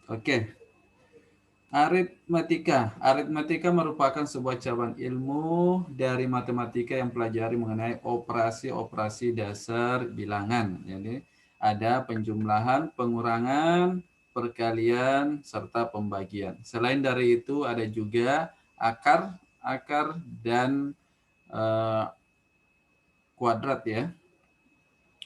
Oke. Aritmatika. Aritmatika merupakan sebuah cabang ilmu dari matematika yang pelajari mengenai operasi-operasi dasar bilangan. Jadi ada penjumlahan, pengurangan, perkalian, serta pembagian. Selain dari itu ada juga akar, dan kuadrat ya.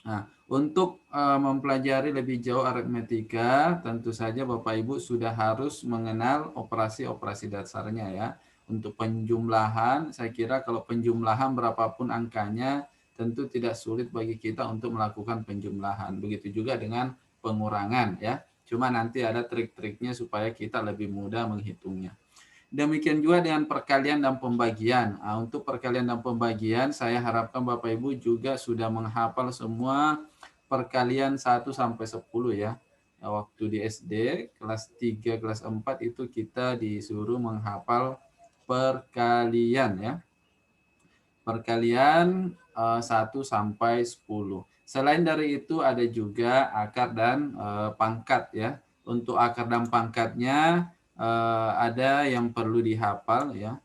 Nah, untuk mempelajari lebih jauh aritmetika, tentu saja Bapak Ibu sudah harus mengenal operasi-operasi dasarnya ya. Untuk penjumlahan, saya kira kalau penjumlahan berapapun angkanya, tentu tidak sulit bagi kita untuk melakukan penjumlahan. Begitu juga dengan pengurangan ya. Cuma nanti ada trik-triknya supaya kita lebih mudah menghitungnya. Demikian juga dengan perkalian dan pembagian. Nah, untuk perkalian dan pembagian, saya harapkan Bapak Ibu juga sudah menghafal semua perkalian 1 sampai 10 ya. Waktu di SD, kelas 3, kelas 4 itu kita disuruh menghafal perkalian ya. Perkalian 1 sampai 10. Selain dari itu ada juga akar dan pangkat ya. Untuk akar dan pangkatnya ada yang perlu dihafal ya.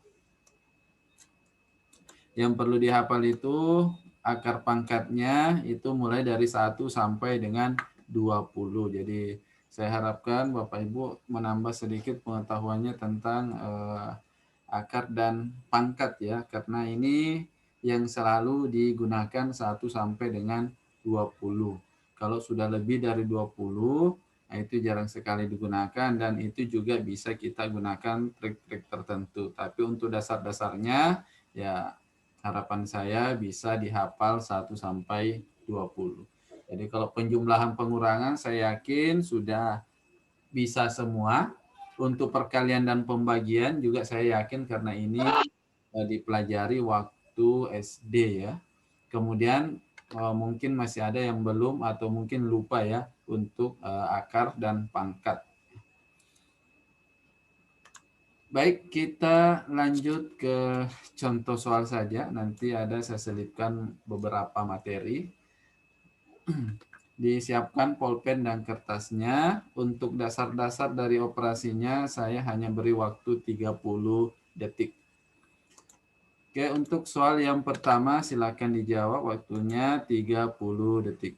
Yang perlu dihafal itu akar pangkatnya itu mulai dari 1 sampai dengan 20. Jadi saya harapkan Bapak Ibu menambah sedikit pengetahuannya tentang akar dan pangkat ya, karena ini yang selalu digunakan 1 sampai dengan 20. Kalau sudah lebih dari 20, nah itu jarang sekali digunakan dan itu juga bisa kita gunakan trik-trik tertentu. Tapi untuk dasar-dasarnya ya harapan saya bisa dihafal 1 sampai 20. Jadi kalau penjumlahan pengurangan saya yakin sudah bisa semua. Untuk perkalian dan pembagian juga saya yakin karena ini dipelajari waktu SD ya. Kemudian mungkin masih ada yang belum atau mungkin lupa ya untuk akar dan pangkat. Baik, kita lanjut ke contoh soal saja. Nanti ada saya selipkan beberapa materi. Disiapkan pulpen dan kertasnya. Untuk dasar-dasar dari operasinya saya hanya beri waktu 30 detik. Oke, untuk soal yang pertama silakan dijawab, waktunya 30 detik.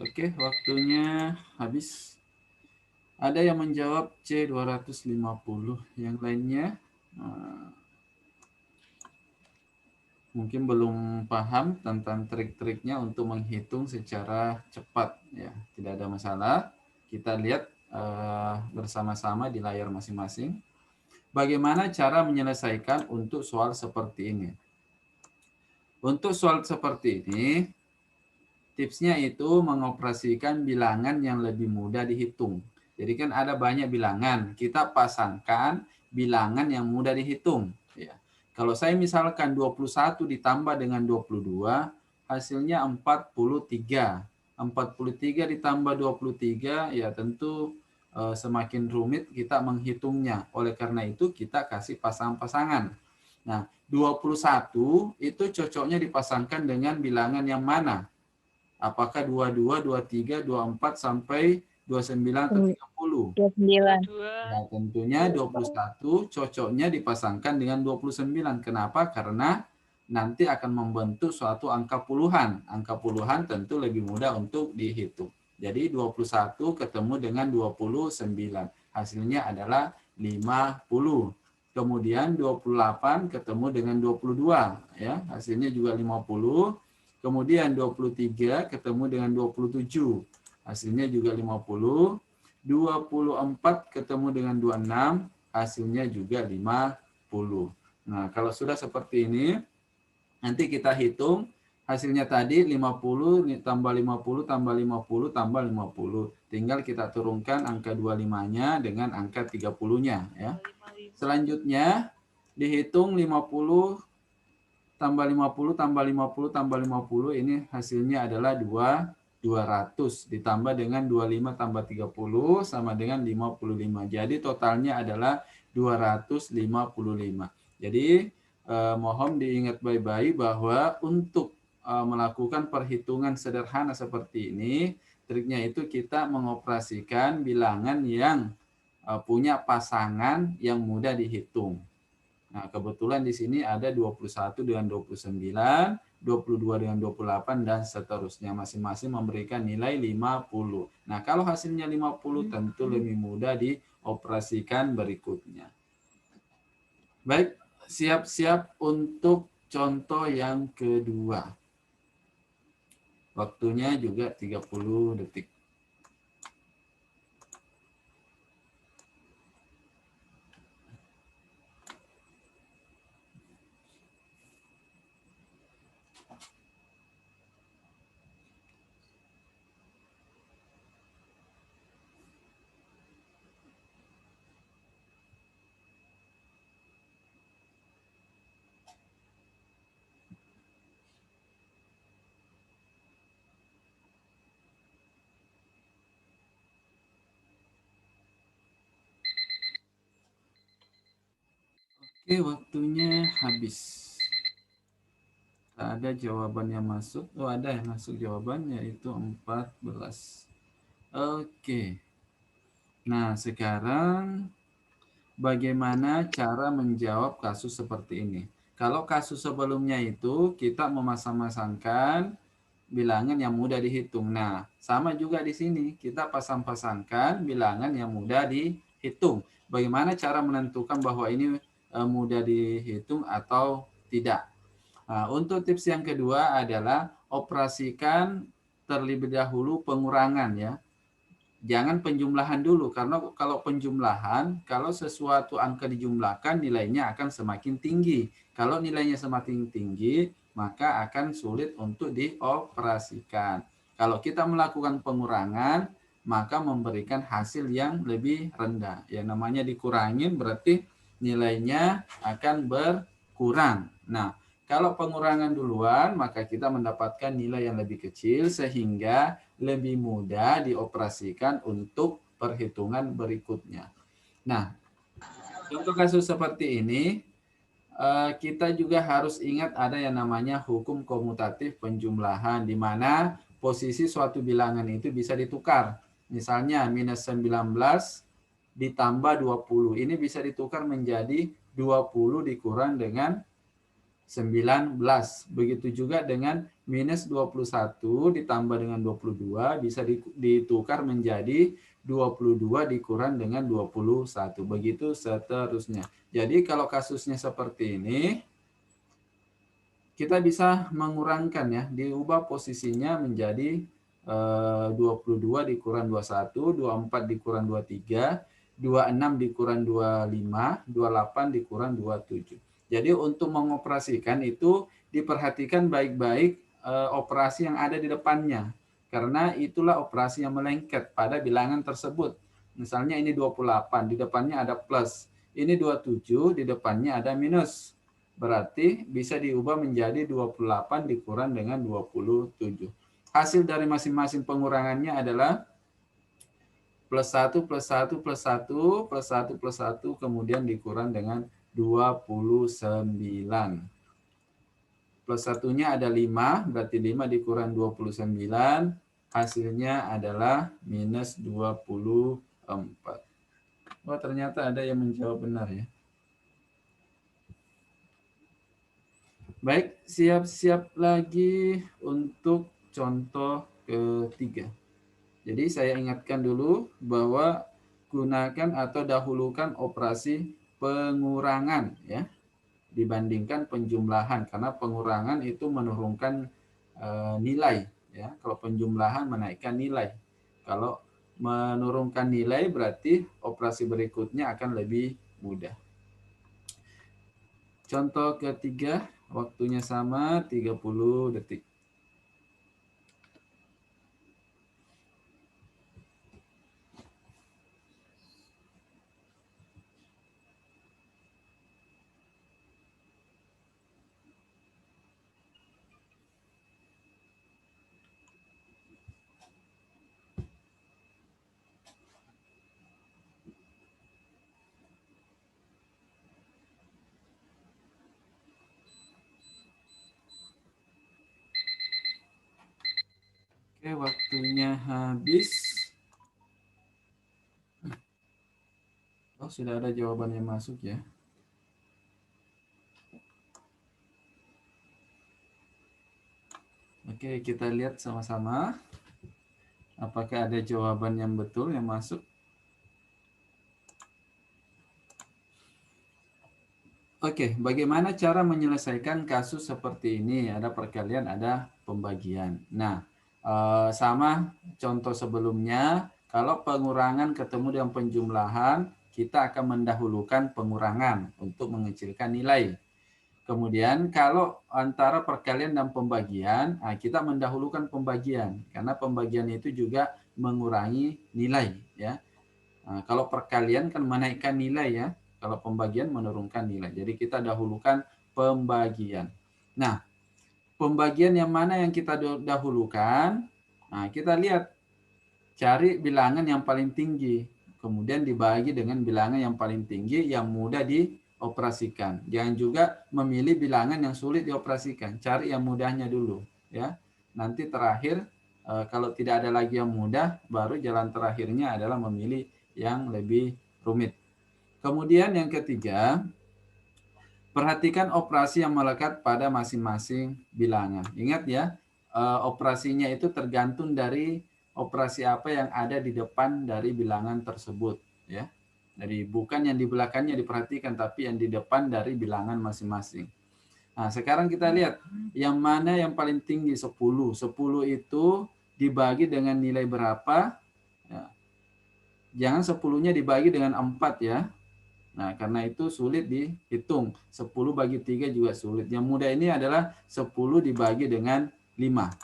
Oke, waktunya habis. Ada yang menjawab C 250, yang lainnya mungkin belum paham tentang trik-triknya untuk menghitung secara cepat ya. Tidak ada masalah. Kita lihat bersama-sama di layar masing-masing. Bagaimana cara menyelesaikan untuk soal seperti ini? Untuk soal seperti ini, tipsnya itu mengoperasikan bilangan yang lebih mudah dihitung. Jadi kan ada banyak bilangan, kita pasangkan bilangan yang mudah dihitung. Ya. Kalau saya misalkan 21 ditambah dengan 22, hasilnya 43. 43 ditambah 23, ya tentu semakin rumit kita menghitungnya. Oleh karena itu kita kasih pasang-pasangan. Nah, 21 itu cocoknya dipasangkan dengan bilangan yang mana? Apakah 22, 23, 24 sampai 29 atau 30? 29. Ya, tentunya 21 cocoknya dipasangkan dengan 29. Kenapa? Karena nanti akan membentuk suatu angka puluhan. Angka puluhan tentu lebih mudah untuk dihitung. Jadi 21 ketemu dengan 29. Hasilnya adalah 50. Kemudian 28 ketemu dengan 22. Ya, hasilnya juga 50. Kemudian 23 ketemu dengan 27. Hasilnya juga 50. 24 ketemu dengan 26, hasilnya juga 50. Nah, kalau sudah seperti ini, nanti kita hitung hasilnya tadi 50 tambah 50 tambah 50 tambah 50. Tinggal kita turunkan angka 25-nya dengan angka 30-nya ya. Selanjutnya dihitung 50 tambah 50 tambah 50 tambah 50, ini hasilnya adalah 200 ditambah dengan 25 tambah 30 sama dengan 55. Jadi totalnya adalah 255. Jadi mohon diingat baik-baik bahwa untuk melakukan perhitungan sederhana seperti ini, triknya itu kita mengoperasikan bilangan yang punya pasangan yang mudah dihitung. Nah, kebetulan di sini ada 21 dengan 29, 22 dengan 28, dan seterusnya. Masing-masing memberikan nilai 50. Nah, kalau hasilnya 50 tentu lebih mudah dioperasikan berikutnya. Baik, siap-siap untuk contoh yang kedua. Waktunya juga 30 detik. Oke, waktunya habis. Ada jawaban yang masuk. Oh, ada yang masuk jawabannya, itu 14. Oke. Nah, sekarang bagaimana cara menjawab kasus seperti ini? Kalau kasus sebelumnya itu kita memasang-masangkan bilangan yang mudah dihitung. Nah, sama juga di sini. Kita pasang-pasangkan bilangan yang mudah dihitung. Bagaimana cara menentukan bahwa ini mudah dihitung atau tidak? Nah, untuk tips yang kedua adalah operasikan terlebih dahulu pengurangan ya. Jangan penjumlahan dulu, karena kalau penjumlahan, kalau sesuatu angka dijumlahkan nilainya akan semakin tinggi. Kalau nilainya semakin tinggi, maka akan sulit untuk dioperasikan. Kalau kita melakukan pengurangan, maka memberikan hasil yang lebih rendah. Yang namanya dikurangin berarti nilainya akan berkurang. Nah, kalau pengurangan duluan, maka kita mendapatkan nilai yang lebih kecil sehingga lebih mudah dioperasikan untuk perhitungan berikutnya. Nah, untuk kasus seperti ini, kita juga harus ingat ada yang namanya hukum komutatif penjumlahan, di mana posisi suatu bilangan itu bisa ditukar. Misalnya minus 19 ditambah 20. Ini bisa ditukar menjadi 20 dikurang dengan 19. Begitu juga dengan minus 21 ditambah dengan 22 bisa ditukar menjadi 22 dikurang dengan 21. Begitu seterusnya. Jadi kalau kasusnya seperti ini, kita bisa mengurangkan ya, diubah posisinya menjadi 22 dikurang 21, 24 dikurang 23, 26 dikurang 25, 28 dikurang 27. Jadi untuk mengoperasikan itu diperhatikan baik-baik operasi yang ada di depannya. Karena itulah operasi yang melengket pada bilangan tersebut. Misalnya ini 28, di depannya ada plus. Ini 27, di depannya ada minus. Berarti bisa diubah menjadi 28 dikurang dengan 27. Hasil dari masing-masing pengurangannya adalah plus 1, plus 1, plus 1, plus 1, plus 1, kemudian dikurang dengan 29. Plus satunya ada 5, berarti 5 dikurang 29, hasilnya adalah minus 24. Wah, ternyata ada yang menjawab benar ya. Baik, siap-siap lagi untuk contoh ketiga. Jadi saya ingatkan dulu bahwa gunakan atau dahulukan operasi pengurangan ya dibandingkan penjumlahan, karena pengurangan itu menurunkan nilai ya. Kalau penjumlahan menaikkan nilai. Kalau menurunkan nilai berarti operasi berikutnya akan lebih mudah. Contoh ketiga, waktunya sama 30 detik. Oke, waktunya habis. Oh, sudah ada jawaban yang masuk ya. Oke, kita lihat sama-sama. Apakah ada jawaban yang betul yang masuk? Oke, bagaimana cara menyelesaikan kasus seperti ini? Ada perkalian, ada pembagian. Nah, sama contoh sebelumnya, kalau pengurangan ketemu dengan penjumlahan, kita akan mendahulukan pengurangan untuk mengecilkan nilai. Kemudian kalau antara perkalian dan pembagian, kita mendahulukan pembagian karena pembagian itu juga mengurangi nilai ya. Nah, kalau perkalian kan menaikkan nilai ya, kalau pembagian menurunkan nilai. Jadi kita dahulukan pembagian. Nah, pembagian yang mana yang kita dahulukan? Nah, kita lihat cari bilangan yang paling tinggi, kemudian dibagi dengan bilangan yang paling tinggi yang mudah dioperasikan. Jangan juga memilih bilangan yang sulit dioperasikan, cari yang mudahnya dulu ya. Nanti terakhir kalau tidak ada lagi yang mudah, baru jalan terakhirnya adalah memilih yang lebih rumit. Kemudian yang ketiga, perhatikan operasi yang melekat pada masing-masing bilangan. Ingat ya, operasinya itu tergantung dari operasi apa yang ada di depan dari bilangan tersebut. Ya, jadi bukan yang di belakangnya diperhatikan, tapi yang di depan dari bilangan masing-masing. Nah, sekarang kita lihat yang mana yang paling tinggi, 10. 10 itu dibagi dengan nilai berapa? Ya. Jangan 10-nya dibagi dengan 4 ya. Nah, karena itu sulit dihitung. 10 bagi 3 juga sulit. Yang mudah ini adalah 10 dibagi dengan 5.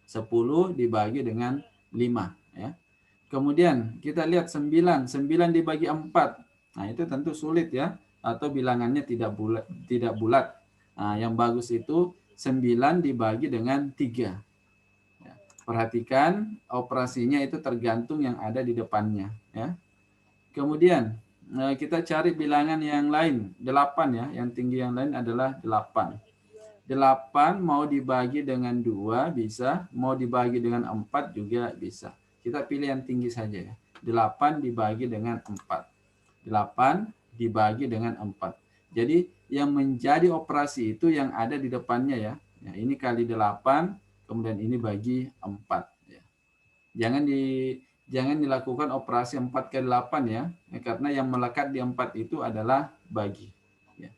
10 dibagi dengan 5. Ya. Kemudian kita lihat 9. 9 dibagi 4. Nah, itu tentu sulit ya. Atau bilangannya tidak bulat. Tidak bulat. Nah, yang bagus itu 9 dibagi dengan 3. Ya. Perhatikan operasinya itu tergantung yang ada di depannya. Ya. Kemudian kita cari bilangan yang lain, 8 ya. Yang tinggi yang lain adalah 8. 8 mau dibagi dengan 2 bisa, mau dibagi dengan 4 juga bisa. Kita pilih yang tinggi saja ya. 8 dibagi dengan 4. 8 dibagi dengan 4. Jadi yang menjadi operasi itu yang ada di depannya ya. Ya, ini kali 8, kemudian ini bagi 4 ya. Jangan dilakukan operasi 4 ke 8 ya, karena yang melekat di 4 itu adalah bagi. Ya.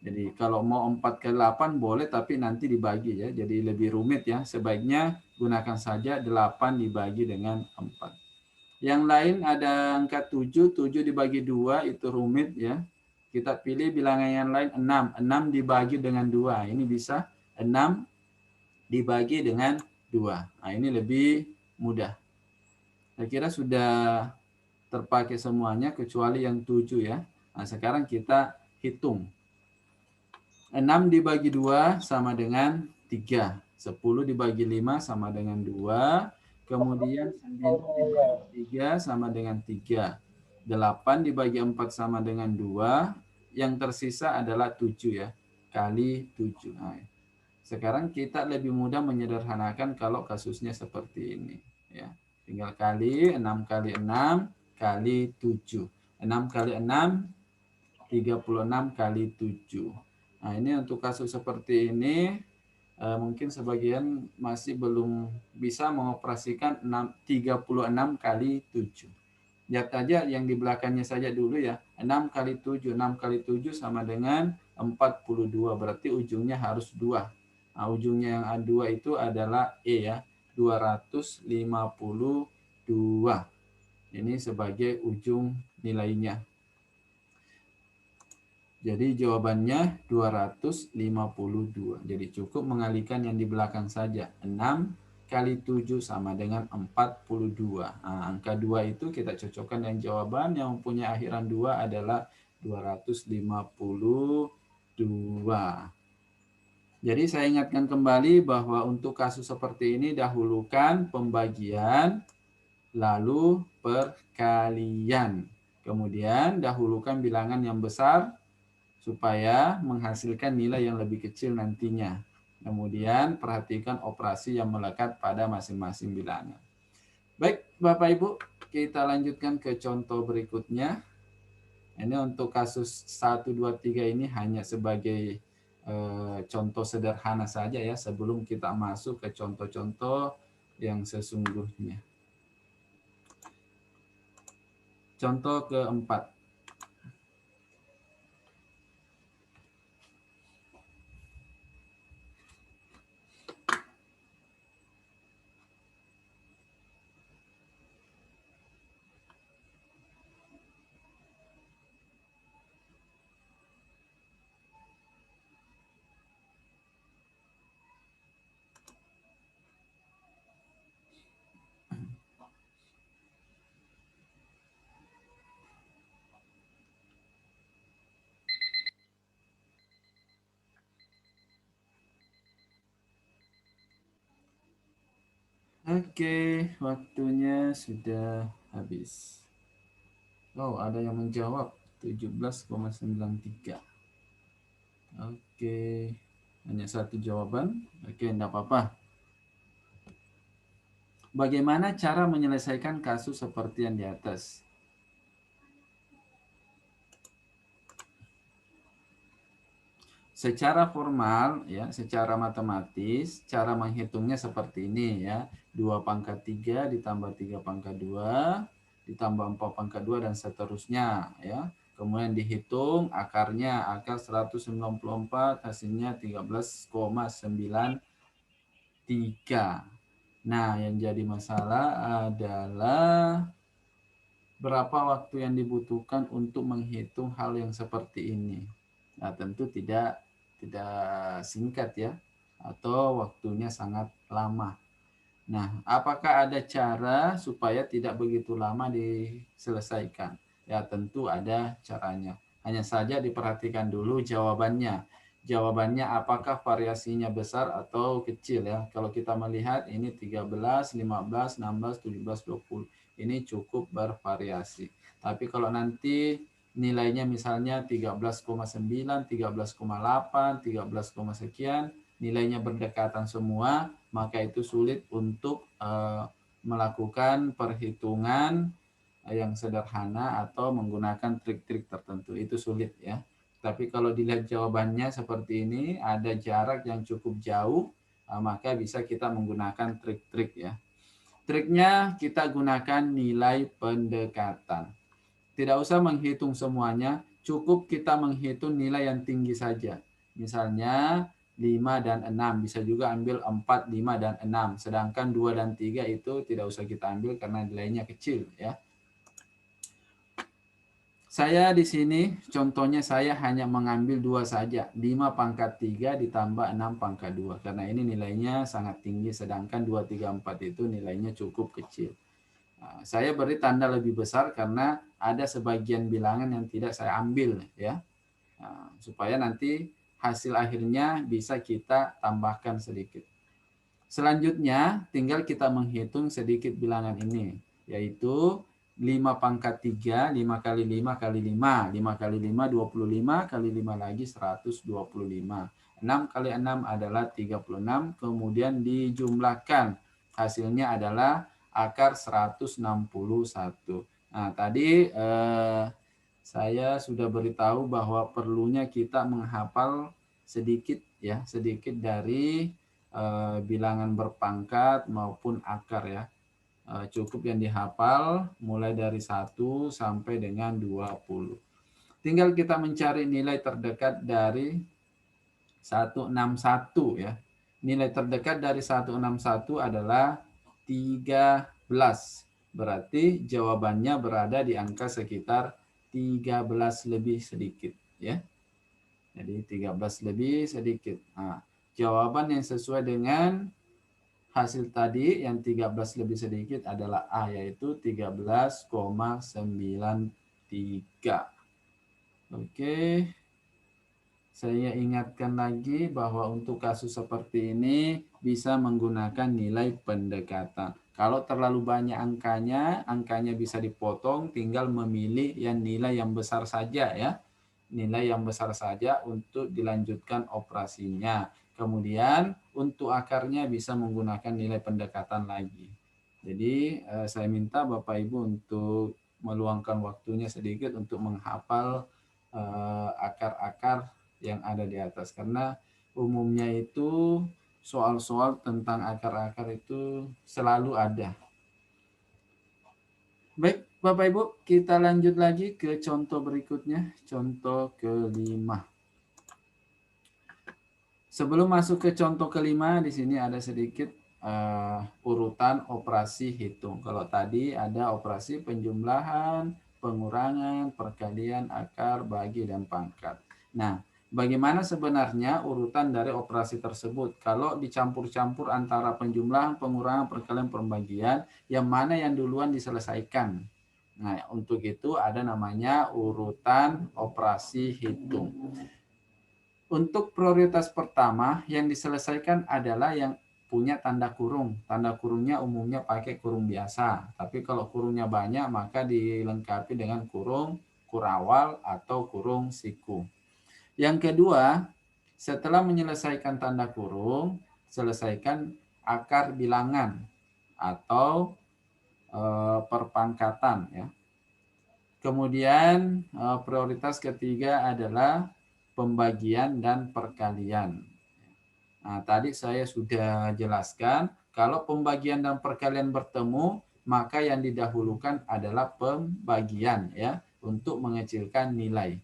Jadi kalau mau 4 ke 8 boleh, tapi nanti dibagi ya, jadi lebih rumit ya. Sebaiknya gunakan saja 8 dibagi dengan 4. Yang lain ada angka 7, 7 dibagi 2 itu rumit ya. Kita pilih bilangan yang lain 6, 6 dibagi dengan 2. Ini bisa 6 dibagi dengan 2. Nah, ini lebih mudah. Saya kira sudah terpakai semuanya kecuali yang 7 ya. Nah, sekarang kita hitung. 6 dibagi 2 sama dengan 3. 10 dibagi 5 sama dengan 2. Kemudian 9 dibagi 3 sama dengan 3. 8 dibagi 4 sama dengan 2. Yang tersisa adalah 7 ya. Kali 7. Nah, sekarang kita lebih mudah menyederhanakan kalau kasusnya seperti ini. Ya. Tinggal kali 6 kali 6 kali 7. 6 kali 6, 36 kali 7. Nah, ini untuk kasus seperti ini, mungkin sebagian masih belum bisa mengoperasikan 36 kali 7. Lihat aja yang di belakangnya saja dulu ya. 6 kali 7. 6 kali 7 sama dengan 42. Berarti ujungnya harus 2. Nah, ujungnya yang A2 itu adalah E ya. 252. Ini sebagai ujung nilainya. Jadi jawabannya 252. Jadi cukup mengalihkan yang di belakang saja. 6 kali 7 sama dengan 42. Nah, angka 2 itu kita cocokkan dengan jawaban yang mempunyai akhiran 2 adalah 252. Jadi saya ingatkan kembali bahwa untuk kasus seperti ini dahulukan pembagian, lalu perkalian. Kemudian dahulukan bilangan yang besar supaya menghasilkan nilai yang lebih kecil nantinya. Kemudian perhatikan operasi yang melekat pada masing-masing bilangan. Baik, Bapak Ibu, kita lanjutkan ke contoh berikutnya. Ini untuk kasus 1, 2, 3 ini hanya sebagai contoh sederhana saja ya, sebelum kita masuk ke contoh-contoh yang sesungguhnya. Contoh keempat. Oke, waktunya sudah habis. Oh, ada yang menjawab 17,93. Oke, hanya satu jawaban. Oke, enggak apa-apa. Bagaimana cara menyelesaikan kasus seperti yang di atas? Secara formal ya, secara matematis cara menghitungnya seperti ini ya. 2 pangkat 3 ditambah 3 pangkat 2 ditambah 4 pangkat 2 dan seterusnya ya. Kemudian dihitung akarnya, akar 194 hasilnya 13,93. Nah, yang jadi masalah adalah berapa waktu yang dibutuhkan untuk menghitung hal yang seperti ini. Nah, tentu tidak singkat ya, atau waktunya sangat lama. Nah, apakah ada cara supaya tidak begitu lama diselesaikan? Ya, tentu ada caranya. Hanya saja diperhatikan dulu jawabannya. Jawabannya apakah variasinya besar atau kecil ya. Kalau kita melihat ini 13, 15, 16, 17, 20. Ini cukup bervariasi. Tapi kalau nanti nilainya misalnya 13,9, 13,8, 13, sekian, nilainya berdekatan semua, maka itu sulit untuk melakukan perhitungan yang sederhana atau menggunakan trik-trik tertentu. Itu sulit ya. Tapi kalau dilihat jawabannya seperti ini, ada jarak yang cukup jauh, maka bisa kita menggunakan trik-trik ya. Triknya kita gunakan nilai pendekatan. Tidak usah menghitung semuanya, cukup kita menghitung nilai yang tinggi saja. Misalnya 5 dan 6, bisa juga ambil 4, 5, dan 6. Sedangkan 2 dan 3 itu tidak usah kita ambil karena nilainya kecil ya. Saya di sini contohnya saya hanya mengambil 2 saja, 5 pangkat 3 ditambah 6 pangkat 2. Karena ini nilainya sangat tinggi, sedangkan 2, 3, 4 itu nilainya cukup kecil. Nah, saya beri tanda lebih besar karena ada sebagian bilangan yang tidak saya ambil ya. Nah, supaya nanti hasil akhirnya bisa kita tambahkan sedikit. Selanjutnya tinggal kita menghitung sedikit bilangan ini, yaitu 5 pangkat 3, 5 kali 5 kali 5, 5 kali 5 25, kali 5 lagi 125. 6 kali 6 adalah 36, kemudian dijumlahkan. Hasilnya adalah akar 161. Nah, tadi saya sudah beritahu bahwa perlunya kita menghafal sedikit ya, sedikit dari bilangan berpangkat maupun akar ya. Cukup yang dihafal mulai dari 1 sampai dengan 20. Tinggal kita mencari nilai terdekat dari 161 ya. Nilai terdekat dari 161 adalah 13. Berarti jawabannya berada di angka sekitar 13 lebih sedikit ya. Jadi 13 lebih sedikit. Nah, jawaban yang sesuai dengan hasil tadi yang 13 lebih sedikit adalah A, yaitu 13,93. Oke. Saya ingatkan lagi bahwa untuk kasus seperti ini bisa menggunakan nilai pendekatan. Kalau terlalu banyak angkanya bisa dipotong, tinggal memilih yang nilai yang besar saja ya. nilai yang besar saja untuk dilanjutkan operasinya. Kemudian untuk akarnya bisa menggunakan nilai pendekatan lagi. Jadi saya minta Bapak Ibu untuk meluangkan waktunya sedikit untuk menghafal akar-akar yang ada di atas, karena umumnya itu soal-soal tentang akar-akar itu selalu ada. Baik, Bapak Ibu, kita lanjut lagi ke contoh berikutnya, contoh kelima. Sebelum masuk ke contoh kelima, di sini ada sedikit urutan operasi hitung. Kalau tadi ada operasi penjumlahan, pengurangan, perkalian, akar, bagi, dan pangkat. Nah, bagaimana sebenarnya urutan dari operasi tersebut? Kalau dicampur-campur antara penjumlahan, pengurangan, perkalian, pembagian, yang mana yang duluan diselesaikan? Nah, untuk itu ada namanya urutan operasi hitung. Untuk prioritas pertama yang diselesaikan adalah yang punya tanda kurung. Tanda kurungnya umumnya pakai kurung biasa. Tapi kalau kurungnya banyak maka dilengkapi dengan kurung kurawal atau kurung siku. Yang kedua, setelah menyelesaikan tanda kurung, selesaikan akar bilangan atau perpangkatan ya. Kemudian prioritas ketiga adalah pembagian dan perkalian. Nah, tadi saya sudah jelaskan, kalau pembagian dan perkalian bertemu, maka yang didahulukan adalah pembagian ya, untuk mengecilkan nilai.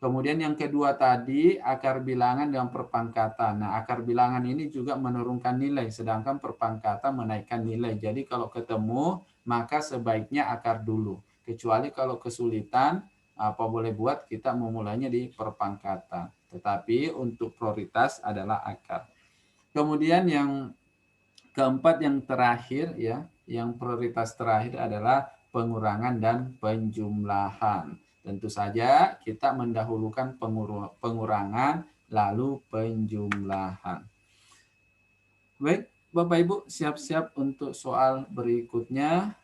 Kemudian yang kedua tadi, akar bilangan dan perpangkatan. Nah, akar bilangan ini juga menurunkan nilai, sedangkan perpangkatan menaikkan nilai. Jadi kalau ketemu, maka sebaiknya akar dulu. Kecuali kalau kesulitan, apa boleh buat, kita memulainya di perpangkatan. Tetapi untuk prioritas adalah akar. Kemudian yang keempat, yang terakhir ya, yang prioritas terakhir adalah pengurangan dan penjumlahan. Tentu saja kita mendahulukan pengurangan lalu penjumlahan. Baik, Bapak Ibu, siap-siap untuk soal berikutnya.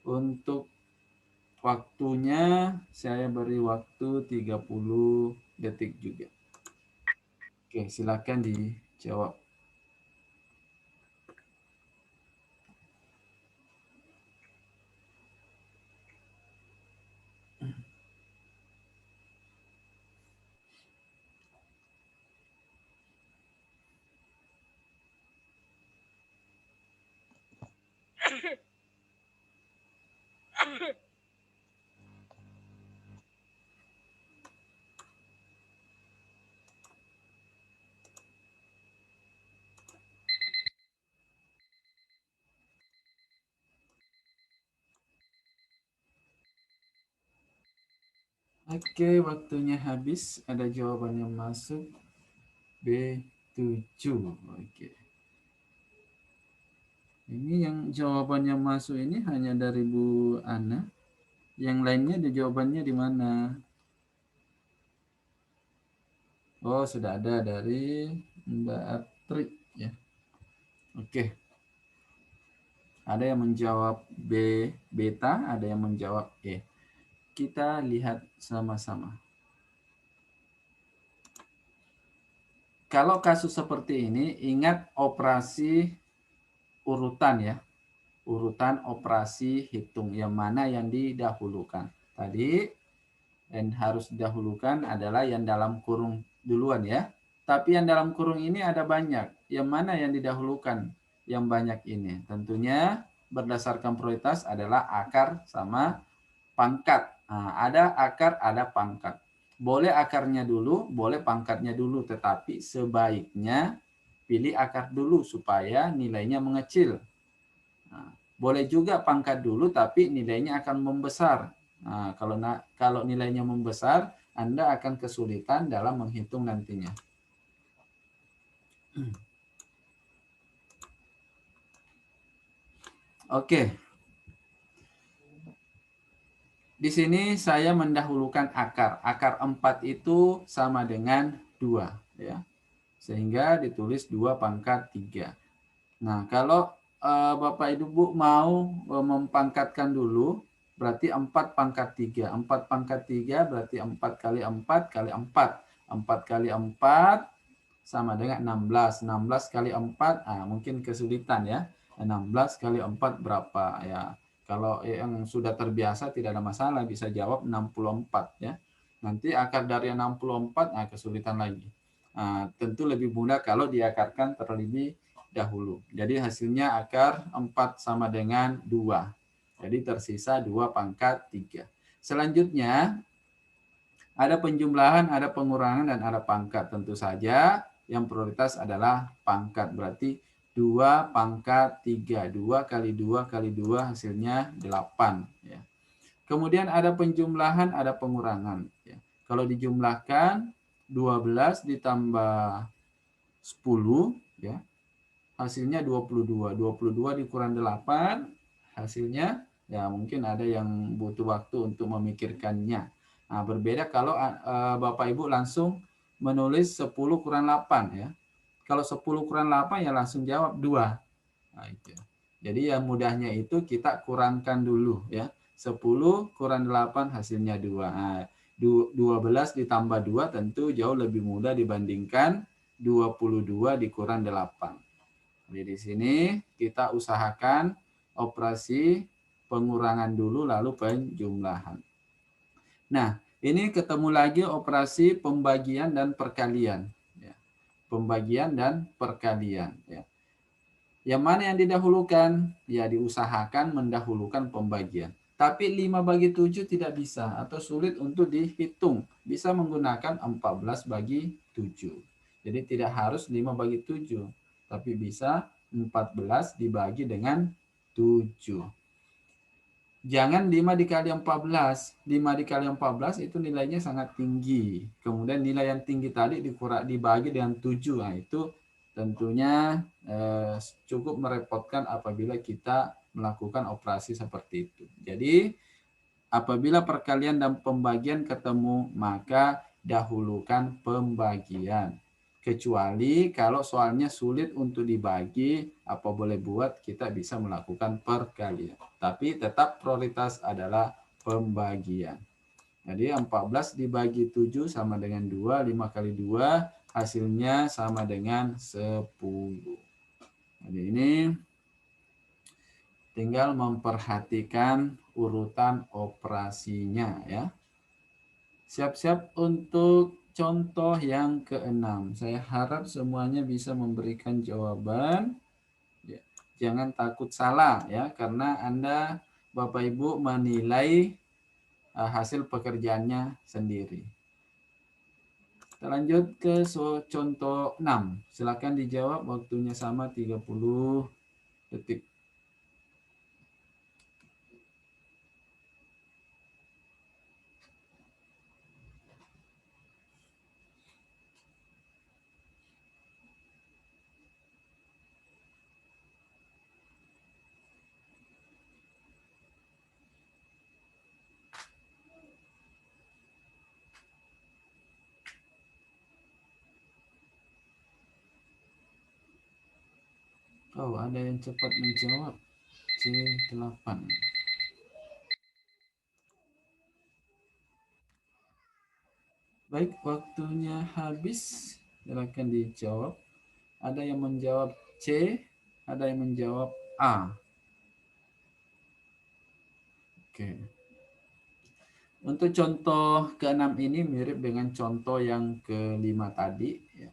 Untuk waktunya saya beri waktu 30 detik juga. Oke, silakan dijawab. Oke, waktunya habis. Ada jawaban yang masuk. B7. Oke. Ini yang jawabannya masuk ini hanya dari Bu Ana. Yang lainnya di jawabannya di mana? Oh, sudah ada dari Mbak Atri ya. Oke. Ada yang menjawab B beta, ada yang menjawab E. Kita lihat sama-sama. Kalau kasus seperti ini, ingat operasi urutan ya. Urutan operasi hitung, yang mana yang didahulukan. Tadi yang harus didahulukan adalah yang dalam kurung duluan ya. Tapi yang dalam kurung ini ada banyak. Yang mana yang didahulukan? Yang banyak ini. Tentunya berdasarkan prioritas adalah akar sama pangkat. Nah, ada akar, ada pangkat. Boleh akarnya dulu, boleh pangkatnya dulu. Tetapi sebaiknya pilih akar dulu supaya nilainya mengecil. Nah, boleh juga pangkat dulu tapi nilainya akan membesar. Nah, kalau nilainya membesar, Anda akan kesulitan dalam menghitung nantinya. Oke. Di sini saya mendahulukan akar. Akar 4 itu sama dengan 2 ya. Sehingga ditulis 2 pangkat 3. Nah, kalau Bapak Ibu mau mempangkatkan dulu, berarti 4 pangkat 3. 4 pangkat 3 berarti 4 kali 4 kali 4. 4 kali 4 sama dengan 16. 16 kali 4, mungkin kesulitan ya. 16 kali 4 berapa ya. Kalau yang sudah terbiasa tidak ada masalah, bisa jawab 64 ya. Nanti akar dari 64, kesulitan lagi. Tentu lebih mudah kalau diakarkan terlebih dahulu. Jadi hasilnya akar 4 sama dengan 2. Jadi tersisa 2 pangkat 3. Selanjutnya ada penjumlahan, ada pengurangan, dan ada pangkat. Tentu saja yang prioritas adalah pangkat. Berarti 2 pangkat 3. 2 kali 2 kali 2 hasilnya 8. Ya. Kemudian ada penjumlahan, ada pengurangan. Ya. Kalau dijumlahkan 12 ditambah 10, ya, hasilnya 22. 22 dikurang 8, hasilnya ya mungkin ada yang butuh waktu untuk memikirkannya. Berbeda kalau Bapak Ibu langsung menulis 10 kurang 8 ya. Kalau 10 kurang 8 ya langsung jawab 2. Itu. Jadi yang mudahnya itu kita kurangkan dulu ya. 10 kurang 8 hasilnya 2. 12 ditambah 2 tentu jauh lebih mudah dibandingkan 22 dikurang 8. Jadi di sini kita usahakan operasi pengurangan dulu lalu penjumlahan. Nah, ini ketemu lagi operasi pembagian dan perkalian. Ya. Pembagian dan perkalian. Ya. Yang mana yang didahulukan? Ya, diusahakan mendahulukan pembagian. Tapi 5 bagi 7 tidak bisa atau sulit untuk dihitung. Bisa menggunakan 14 bagi 7. Jadi tidak harus 5 bagi 7. Tapi bisa 14 dibagi dengan 7. Jangan 5 dikali 14. 5 dikali 14 itu nilainya sangat tinggi. Kemudian nilai yang tinggi tadi dibagi dengan 7. Itu tentunya cukup merepotkan apabila kita melakukan operasi seperti itu. Jadi apabila perkalian dan pembagian ketemu, maka dahulukan pembagian. Kecuali kalau soalnya sulit untuk dibagi, apa boleh buat, kita bisa melakukan perkalian. Tapi tetap prioritas adalah pembagian. Jadi 14 dibagi 7 sama dengan 2, 5 kali 2 hasilnya sama dengan 10. Jadi ini tinggal memperhatikan urutan operasinya ya. Siap-siap untuk contoh yang ke-6. Saya harap semuanya bisa memberikan jawaban. Ya. Jangan takut salah ya, karena Anda Bapak Ibu menilai hasil pekerjaannya sendiri. Kita lanjut ke contoh 6. Silakan dijawab, waktunya sama 30 detik. Oh, ada yang cepat menjawab. C8. Baik, waktunya habis. Silakan dijawab. Ada yang menjawab C, ada yang menjawab A. Oke. Untuk contoh ke-6 ini mirip dengan contoh yang ke-5 tadi. Ya.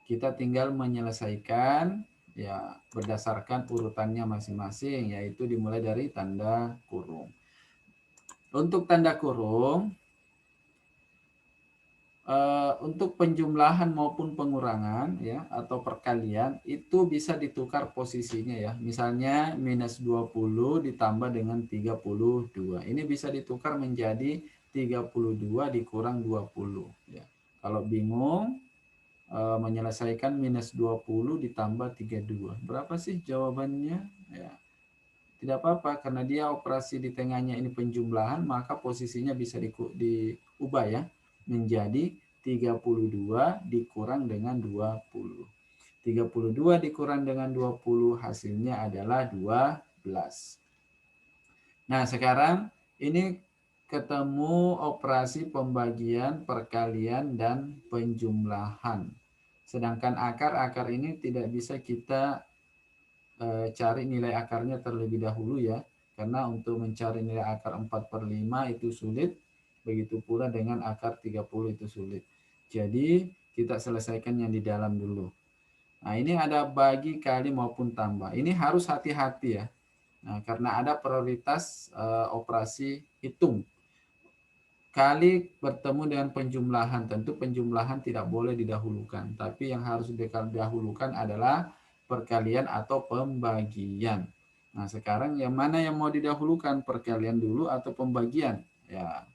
Kita tinggal menyelesaikan ya berdasarkan urutannya masing-masing, yaitu dimulai dari tanda kurung. Untuk tanda kurung, untuk penjumlahan maupun pengurangan ya atau perkalian itu bisa ditukar posisinya ya. Misalnya minus 20 ditambah dengan 32. Ini bisa ditukar menjadi 32 dikurang 20 ya. Kalau bingung menyelesaikan minus 20 ditambah 32. Berapa sih jawabannya? Ya. Tidak apa-apa karena dia operasi di tengahnya ini penjumlahan, maka posisinya bisa diubah ya menjadi 32 dikurang dengan 20. 32 dikurang dengan 20 hasilnya adalah 12. Nah, sekarang ini ketemu operasi pembagian, perkalian, dan penjumlahan. Sedangkan akar ini tidak bisa kita cari nilai akarnya terlebih dahulu ya. Karena untuk mencari nilai akar 4/5 itu sulit. Begitu pula dengan akar 30 itu sulit. Jadi kita selesaikan yang di dalam dulu. Nah, ini ada bagi, kali, maupun tambah. Ini harus hati-hati ya. Nah, karena ada prioritas operasi hitung. Kali bertemu dengan penjumlahan, tentu penjumlahan tidak boleh didahulukan. Tapi yang harus didahulukan adalah perkalian atau pembagian. Nah, sekarang yang mana yang mau didahulukan? Perkalian dulu atau pembagian? Ya,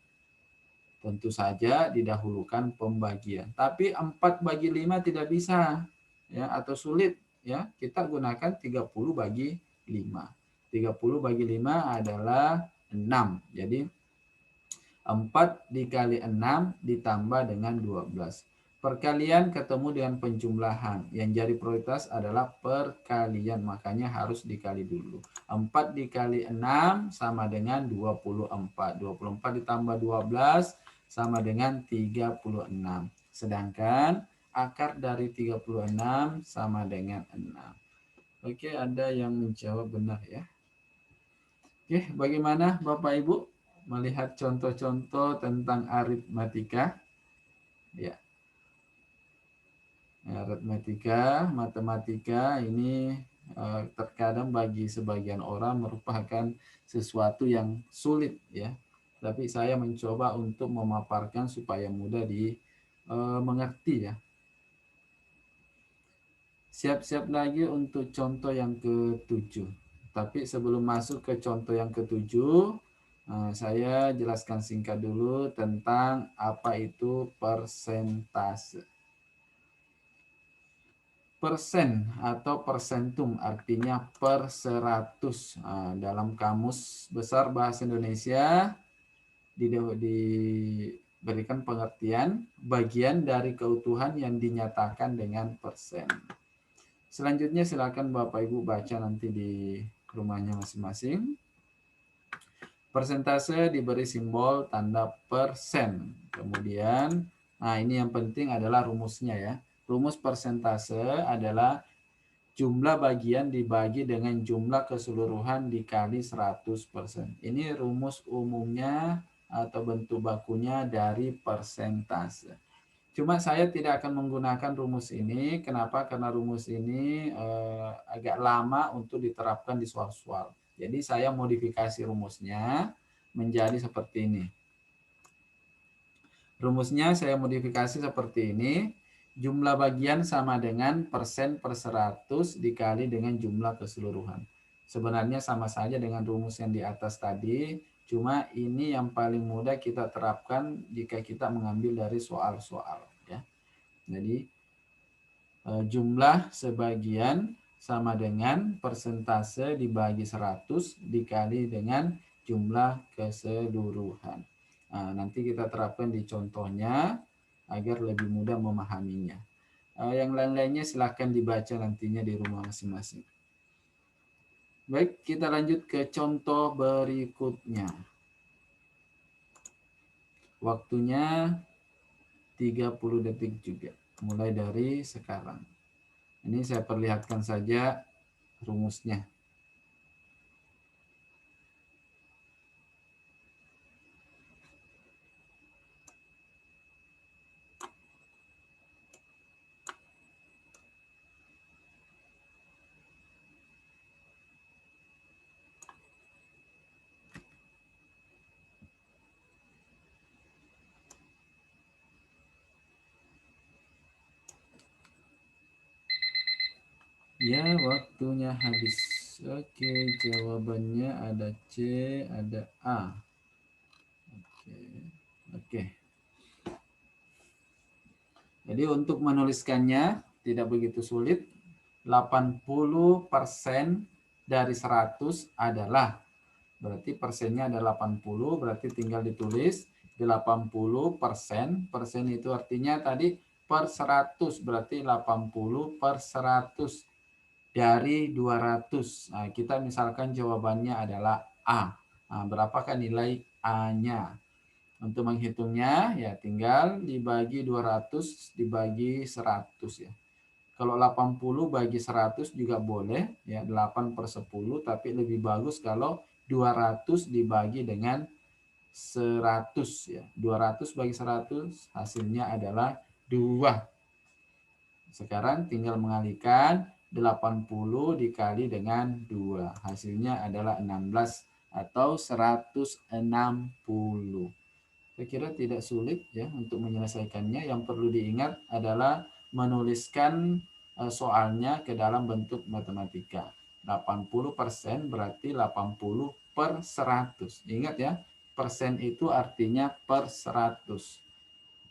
tentu saja didahulukan pembagian. Tapi 4/5 tidak bisa ya, atau sulit ya. Kita gunakan 30/5. 30/5 adalah 6. Jadi 4 dikali 6 ditambah dengan 12. Perkalian ketemu dengan penjumlahan. Yang jadi prioritas adalah perkalian. Makanya harus dikali dulu. 4 dikali 6 sama dengan 24. 24 ditambah 12 sama dengan 36. Sedangkan akar dari 36 sama dengan 6. Oke, ada yang menjawab benar ya. Oke, bagaimana Bapak Ibu melihat contoh-contoh tentang aritmatika? Ya, aritmatika, matematika ini terkadang bagi sebagian orang merupakan sesuatu yang sulit ya. Tapi saya mencoba untuk memaparkan supaya mudah dimengerti ya. Siap-siap lagi untuk contoh yang ke-7. Tapi sebelum masuk ke contoh yang ke-7, saya jelaskan singkat dulu tentang apa itu persentase. Persen atau persentum artinya per 100. Dalam Kamus Besar Bahasa Indonesia diberikan pengertian bagian dari keutuhan yang dinyatakan dengan persen. Selanjutnya silakan Bapak Ibu baca nanti di rumahnya masing-masing. Persentase diberi simbol tanda persen. Kemudian, nah ini yang penting adalah rumusnya ya. Rumus persentase adalah jumlah bagian dibagi dengan jumlah keseluruhan dikali 100%. Ini rumus umumnya atau bentuk bakunya dari persentase. Cuma saya tidak akan menggunakan rumus ini. Kenapa? Karena rumus ini agak lama untuk diterapkan di soal-soal. Jadi saya modifikasi rumusnya menjadi seperti ini. Rumusnya saya modifikasi seperti ini. Jumlah bagian sama dengan persen per 100 dikali dengan jumlah keseluruhan. Sebenarnya sama saja dengan rumus yang di atas tadi. Cuma ini yang paling mudah kita terapkan jika kita mengambil dari soal-soal. Ya. Jadi jumlah sebagian sama dengan persentase dibagi 100 dikali dengan jumlah keseluruhan. Nah, nanti kita terapkan di contohnya agar lebih mudah memahaminya. Yang lain-lainnya silahkan dibaca nantinya di rumah masing-masing. Baik, kita lanjut ke contoh berikutnya. Waktunya 30 detik juga, mulai dari sekarang. Ini saya perlihatkan saja rumusnya. Ya, waktunya habis. Oke, jawabannya ada C, ada A. Oke. Jadi untuk menuliskannya tidak begitu sulit. 80% dari 100 adalah. Berarti persennya ada 80, berarti tinggal ditulis 80%. Persen itu artinya tadi per 100, berarti 80 per 100 dari 200. Nah, kita misalkan jawabannya adalah A. Nah, berapakah nilai A-nya? Untuk menghitungnya, ya tinggal dibagi 200 dibagi 100 ya. Kalau 80 bagi 100 juga boleh, ya 8/10, tapi lebih bagus kalau 200 dibagi dengan 100 ya. 200 bagi 100 hasilnya adalah 2. Sekarang tinggal mengalihkan 80 dikali dengan 2. Hasilnya adalah 16 atau 160. Saya kira tidak sulit ya untuk menyelesaikannya. Yang perlu diingat adalah menuliskan soalnya ke dalam bentuk matematika. 80% berarti 80/100. Ingat ya, persen itu artinya per 100.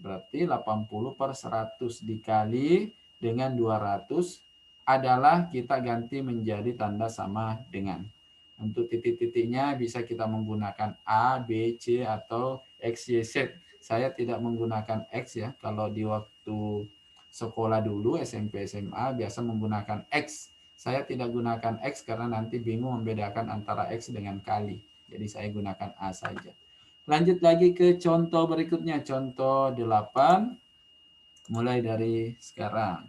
Berarti 80/100 dikali dengan 200 adalah kita ganti menjadi tanda sama dengan. Untuk titik-titiknya bisa kita menggunakan A, B, C, atau X, Y, Z. Saya tidak menggunakan X ya. Kalau di waktu sekolah dulu, SMP, SMA, biasa menggunakan X. Saya tidak gunakan X karena nanti bingung membedakan antara X dengan kali. Jadi saya gunakan A saja. Lanjut lagi ke contoh berikutnya. Contoh 8. Mulai dari sekarang.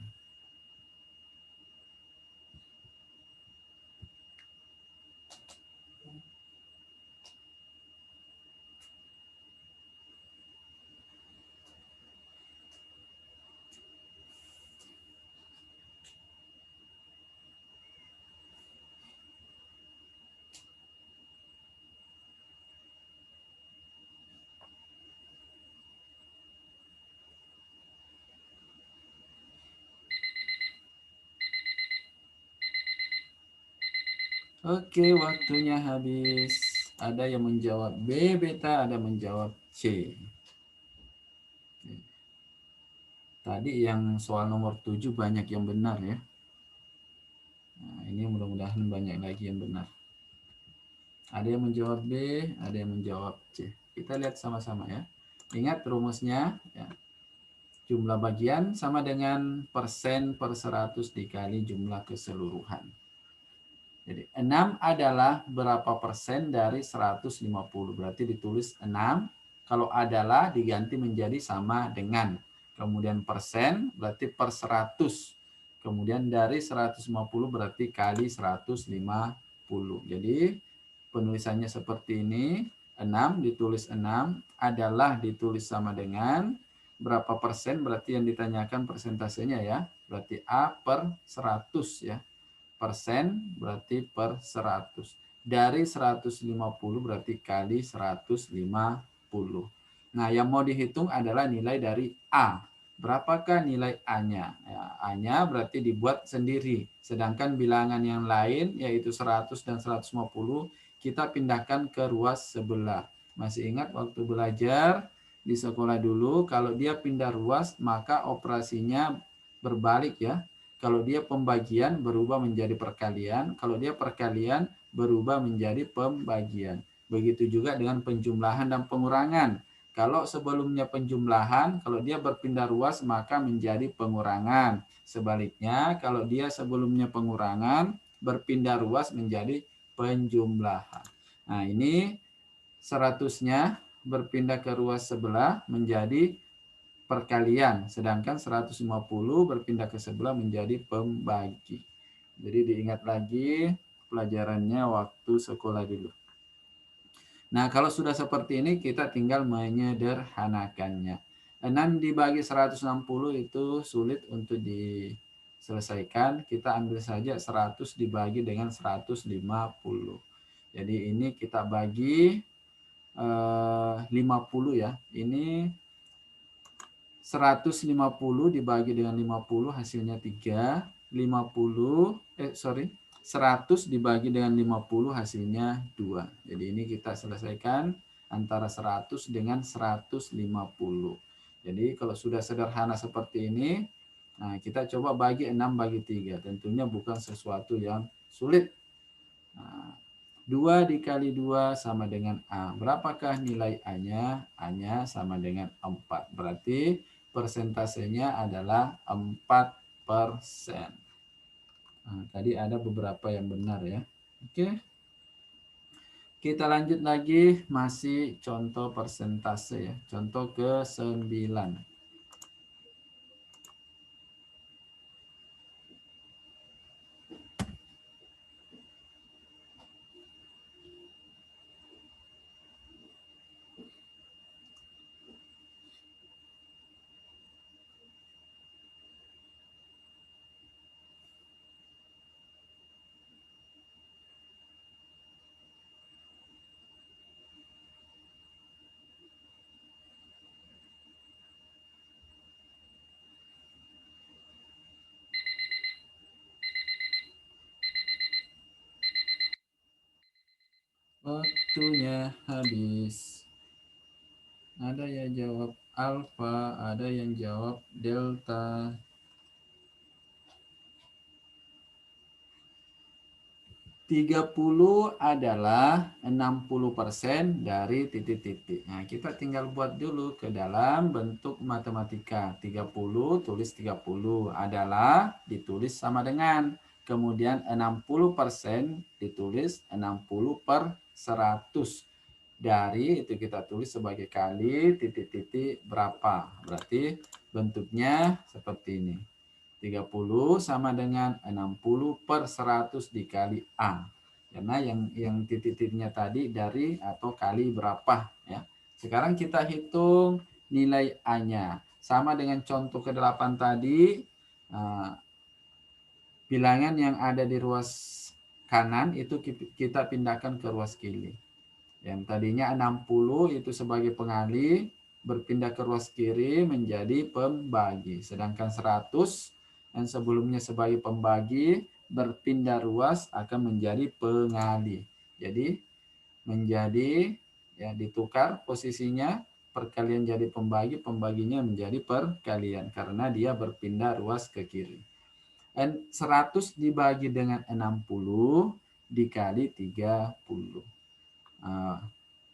Oke, waktunya habis. Ada yang menjawab B, beta, ada menjawab C. Tadi yang soal nomor 7 banyak yang benar ya. Nah, ini mudah-mudahan banyak lagi yang benar. Ada yang menjawab B, ada yang menjawab C. Kita lihat sama-sama ya. Ingat rumusnya ya. Jumlah bagian sama dengan persen per 100 dikali jumlah keseluruhan. Jadi 6 adalah berapa persen dari 150. Berarti ditulis 6. Kalau adalah diganti menjadi sama dengan. Kemudian persen berarti per 100. Kemudian dari 150 berarti kali 150. Jadi penulisannya seperti ini. 6 ditulis 6 adalah ditulis sama dengan berapa persen, berarti yang ditanyakan persentasenya ya. Berarti A per 100 ya. Persen berarti per 100. Dari 150 berarti kali 150. Nah, yang mau dihitung adalah nilai dari A. Berapakah nilai A-nya? Ya, A-nya berarti dibuat sendiri. Sedangkan bilangan yang lain yaitu 100 dan 150 kita pindahkan ke ruas sebelah. Masih ingat waktu belajar di sekolah dulu, kalau dia pindah ruas maka operasinya berbalik ya. Kalau dia pembagian berubah menjadi perkalian, kalau dia perkalian berubah menjadi pembagian. Begitu juga dengan penjumlahan dan pengurangan. Kalau sebelumnya penjumlahan, kalau dia berpindah ruas maka menjadi pengurangan. Sebaliknya, kalau dia sebelumnya pengurangan, berpindah ruas menjadi penjumlahan. Nah, ini 100-nya berpindah ke ruas sebelah menjadi perkalian, sedangkan 150 berpindah ke sebelah menjadi pembagi. Jadi diingat lagi pelajarannya waktu sekolah dulu. Nah, kalau sudah seperti ini kita tinggal menyederhanakannya. 6 dibagi 160 itu sulit untuk diselesaikan. Kita ambil saja 100 dibagi dengan 150. Jadi ini kita bagi 50 ya. Ini 150 dibagi dengan 50 hasilnya 3. 100 dibagi dengan 50 hasilnya 2. Jadi ini kita selesaikan antara 100 dengan 150. Jadi kalau sudah sederhana seperti ini, nah kita coba bagi 6 bagi 3. Tentunya bukan sesuatu yang sulit. Nah, 2 dikali 2 sama dengan A. Berapakah nilai A-nya? A-nya sama dengan 4. Berarti persentasenya adalah 4%. Nah, tadi ada beberapa yang benar ya. Oke. Kita lanjut lagi, masih contoh persentase ya. Contoh ke-9. Waktunya habis. Ada yang jawab alfa, ada yang jawab delta. 30 adalah 60% dari titik-titik. Nah, kita tinggal buat dulu ke dalam bentuk matematika. 30 tulis 30 adalah ditulis sama dengan. Kemudian 60% ditulis 60 per 100. Dari itu kita tulis sebagai kali titik-titik berapa. Berarti bentuknya seperti ini. 30 sama dengan 60 per 100 dikali A. Karena yang titik-titiknya tadi dari atau kali berapa. Ya. Sekarang kita hitung nilai A-nya. Sama dengan contoh ke-8 tadi, bilangan yang ada di ruas kanan itu kita pindahkan ke ruas kiri. Yang tadinya 60 itu sebagai pengali, berpindah ke ruas kiri menjadi pembagi. Sedangkan 100 yang sebelumnya sebagai pembagi, berpindah ruas akan menjadi pengali. Jadi menjadi ya ditukar posisinya, perkalian jadi pembagi, pembaginya menjadi perkalian karena dia berpindah ruas ke kiri. Dan 100 dibagi dengan 60 dikali 30.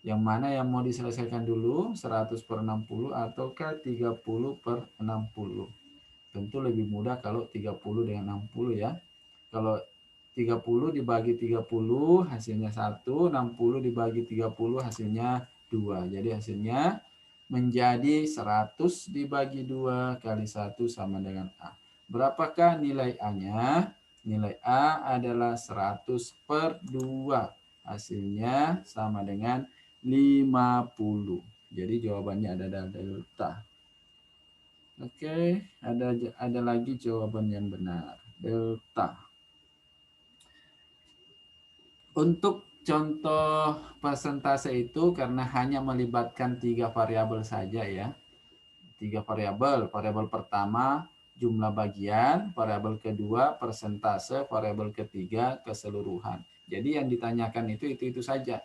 Yang mana yang mau diselesaikan dulu, 100 per 60 ataukah 30 per 60? Tentu lebih mudah kalau 30 dengan 60 ya. Kalau 30 dibagi 30 hasilnya 1, 60 dibagi 30 hasilnya 2. Jadi hasilnya menjadi 100 dibagi 2 kali 1 sama dengan A. Berapakah nilai A-nya? Nilai A adalah 100 per 2. Hasilnya sama dengan 50. Jadi jawabannya ada delta. Oke, ada lagi jawaban yang benar. Delta. Untuk contoh persentase itu karena hanya melibatkan 3 variabel saja ya. 3 variabel. Variabel pertama jumlah bagian, variabel kedua persentase, variabel ketiga keseluruhan. Jadi yang ditanyakan itu saja.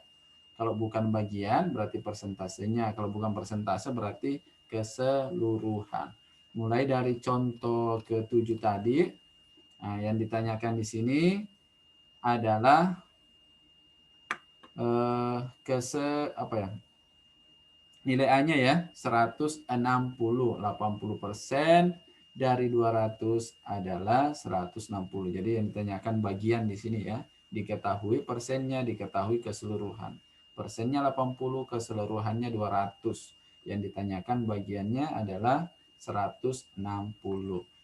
Kalau bukan bagian berarti persentasenya, kalau bukan persentase berarti keseluruhan. Mulai dari contoh ke-7 tadi, nah, yang ditanyakan di sini adalah nilai A-nya ya 160, 80% dari 200 adalah 160. Jadi yang ditanyakan bagian di sini ya, diketahui persennya, diketahui keseluruhan. Persennya 80, keseluruhannya 200. Yang ditanyakan bagiannya adalah 160.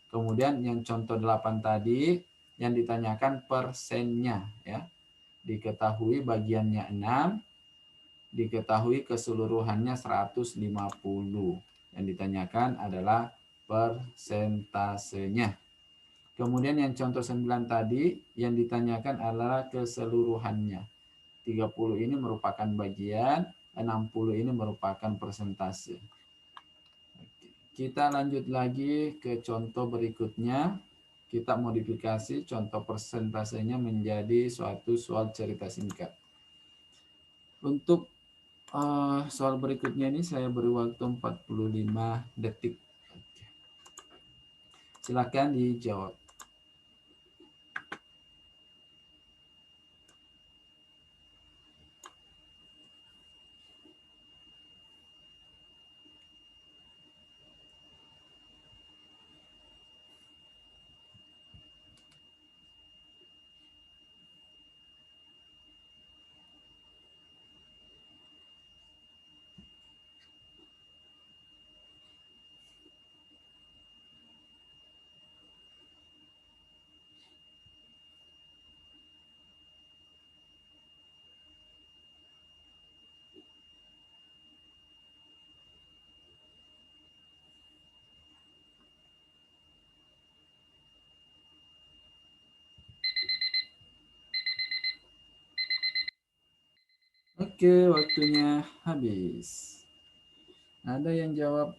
Kemudian yang contoh 8 tadi yang ditanyakan persennya ya. Diketahui bagiannya 6, diketahui keseluruhannya 150. Yang ditanyakan adalah persentasenya. Kemudian yang contoh 9 tadi yang ditanyakan adalah keseluruhannya. 30 ini merupakan bagian, 60 ini merupakan persentase. Kita lanjut lagi ke contoh berikutnya. Kita modifikasi contoh persentasenya menjadi suatu soal cerita singkat. Untuk soal berikutnya ini saya beri waktu 45 detik. Silakan dijawab. Oke, waktunya habis. Ada yang jawab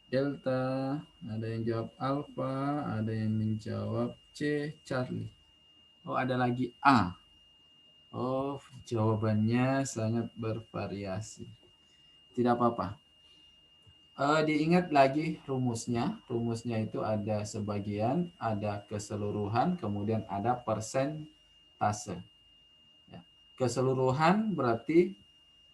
Delta, ada yang jawab Alpha, ada yang menjawab C, Charlie. Oh, ada lagi A. Oh, jawabannya sangat bervariasi. Tidak apa-apa. Diingat lagi rumusnya. Rumusnya itu ada sebagian, ada keseluruhan, kemudian ada persentase. Ya. Keseluruhan berarti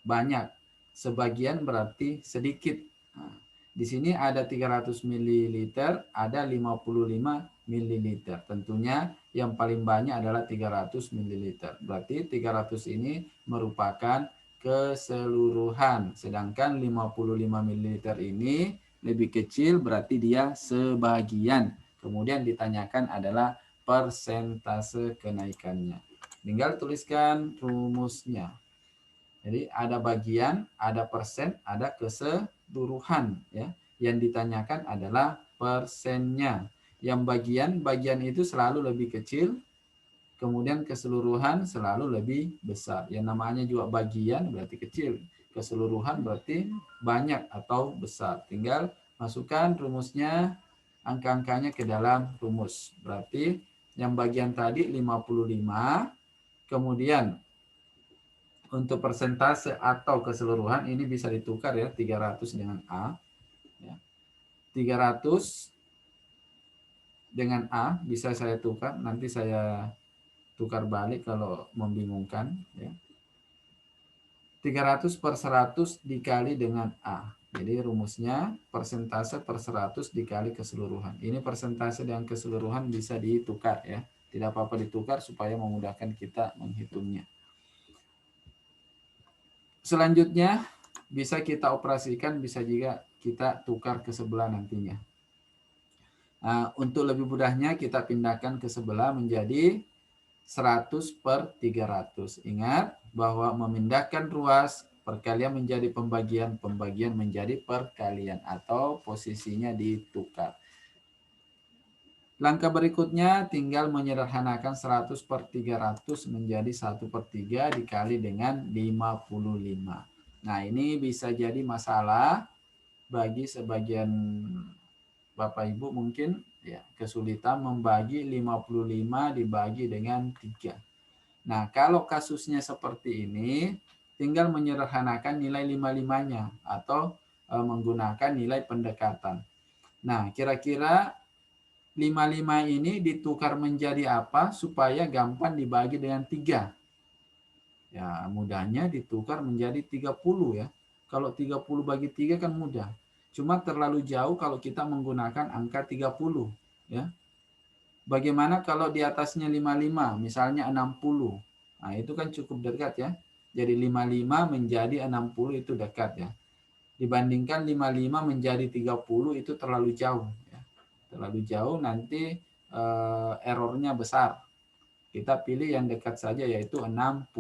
banyak, sebagian berarti sedikit. Nah, di sini ada 300 ml, ada 55 ml. Tentunya yang paling banyak adalah 300 ml. Berarti 300 ini merupakan keseluruhan. Sedangkan 55 ml ini lebih kecil, berarti dia sebagian. Kemudian ditanyakan adalah persentase kenaikannya. Tinggal tuliskan rumusnya. Jadi ada bagian, ada persen, ada keseluruhan. Ya. Yang ditanyakan adalah persennya. Yang bagian itu selalu lebih kecil, kemudian keseluruhan selalu lebih besar. Yang namanya juga bagian berarti kecil, keseluruhan berarti banyak atau besar. Tinggal masukkan rumusnya, angka-angkanya ke dalam rumus. Berarti yang bagian tadi 55, kemudian untuk persentase atau keseluruhan ini bisa ditukar ya, 300 dengan A. Ya. 300 dengan A bisa saya tukar, nanti saya tukar balik kalau membingungkan. Ya. 300 per 100 dikali dengan A. Jadi rumusnya persentase per 100 dikali keseluruhan. Ini persentase dan keseluruhan bisa ditukar ya. Tidak apa-apa ditukar supaya memudahkan kita menghitungnya. Selanjutnya bisa kita operasikan, bisa juga kita tukar ke sebelah nantinya. Nah, untuk lebih mudahnya kita pindahkan ke sebelah menjadi 100 per 300. Ingat bahwa memindahkan ruas, perkalian menjadi pembagian, pembagian menjadi perkalian atau posisinya ditukar. Langkah berikutnya tinggal menyederhanakan 100 per 300 menjadi 1 per 3 dikali dengan 55. Nah, ini bisa jadi masalah bagi sebagian Bapak Ibu mungkin ya kesulitan membagi 55 dibagi dengan 3. Nah, kalau kasusnya seperti ini, tinggal menyederhanakan nilai 55-nya atau menggunakan nilai pendekatan. Nah, kira-kira 55 ini ditukar menjadi apa supaya gampang dibagi dengan 3? Ya, mudahnya ditukar menjadi 30 ya. Kalau 30 bagi 3 kan mudah. Cuma terlalu jauh kalau kita menggunakan angka 30 ya. Bagaimana kalau di atasnya 55, misalnya 60. Nah, itu kan cukup dekat ya. Jadi 55 menjadi 60 itu dekat ya. Dibandingkan 55 menjadi 30 itu terlalu jauh ya. Terlalu jauh nanti errornya besar. Kita pilih yang dekat saja yaitu 60.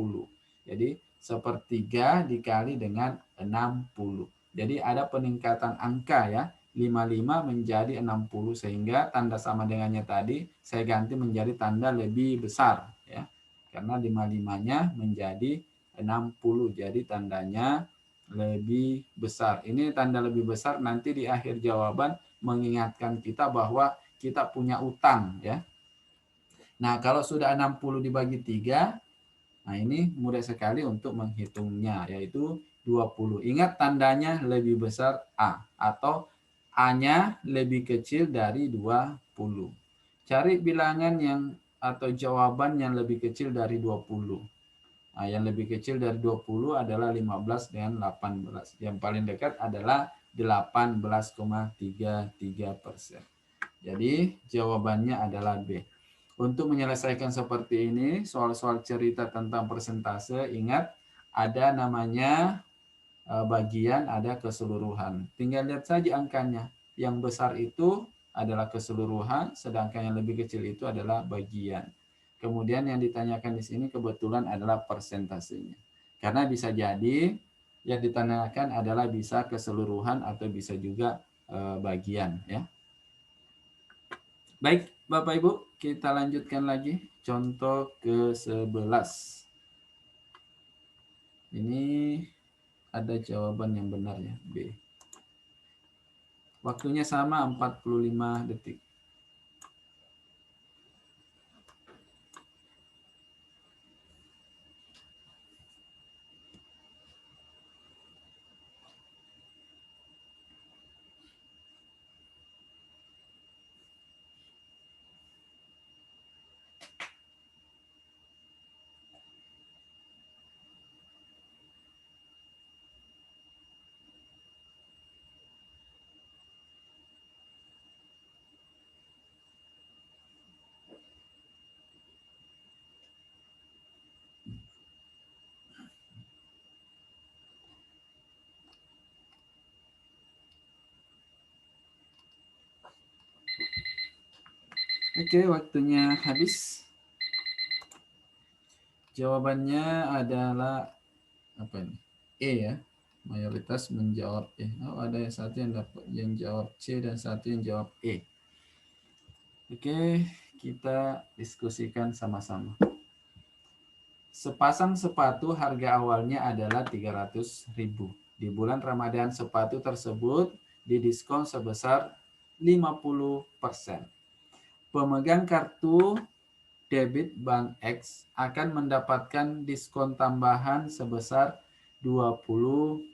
Jadi sepertiga dikali dengan 60. Jadi ada peningkatan angka ya. 55 menjadi 60 sehingga tanda sama dengannya tadi saya ganti menjadi tanda lebih besar ya. Karena 55-nya menjadi 60. Jadi tandanya lebih besar. Ini tanda lebih besar nanti di akhir jawaban mengingatkan kita bahwa kita punya utang ya. Nah, kalau sudah 60 dibagi 3, nah ini mudah sekali untuk menghitungnya, yaitu 20. Ingat tandanya lebih besar A, atau A-nya lebih kecil dari 20. Cari bilangan yang atau jawaban yang lebih kecil dari 20. Nah, yang lebih kecil dari 20 adalah 15 dengan 18. Yang paling dekat adalah 18,33%. Jadi jawabannya adalah B. Untuk menyelesaikan seperti ini, soal-soal cerita tentang persentase, ingat ada namanya bagian, ada keseluruhan. Tinggal lihat saja angkanya. Yang besar itu adalah keseluruhan, sedangkan yang lebih kecil itu adalah bagian. Kemudian yang ditanyakan di sini kebetulan adalah persentasenya. Karena bisa jadi yang ditanyakan adalah bisa keseluruhan atau bisa juga bagian ya. Baik, Bapak Ibu, kita lanjutkan lagi contoh ke-11. Ini ada jawaban yang benar ya, B. Waktunya sama 45 detik. Oke, waktunya habis. Jawabannya adalah apa ini? E ya. Mayoritas menjawab E. Oh, ada satu yang dapat yang jawab C dan satu yang jawab E. Oke, kita diskusikan sama-sama. Sepasang sepatu harga awalnya adalah 300.000. Di bulan Ramadan sepatu tersebut didiskon sebesar 50%. Pemegang kartu debit Bank X akan mendapatkan diskon tambahan sebesar 20%.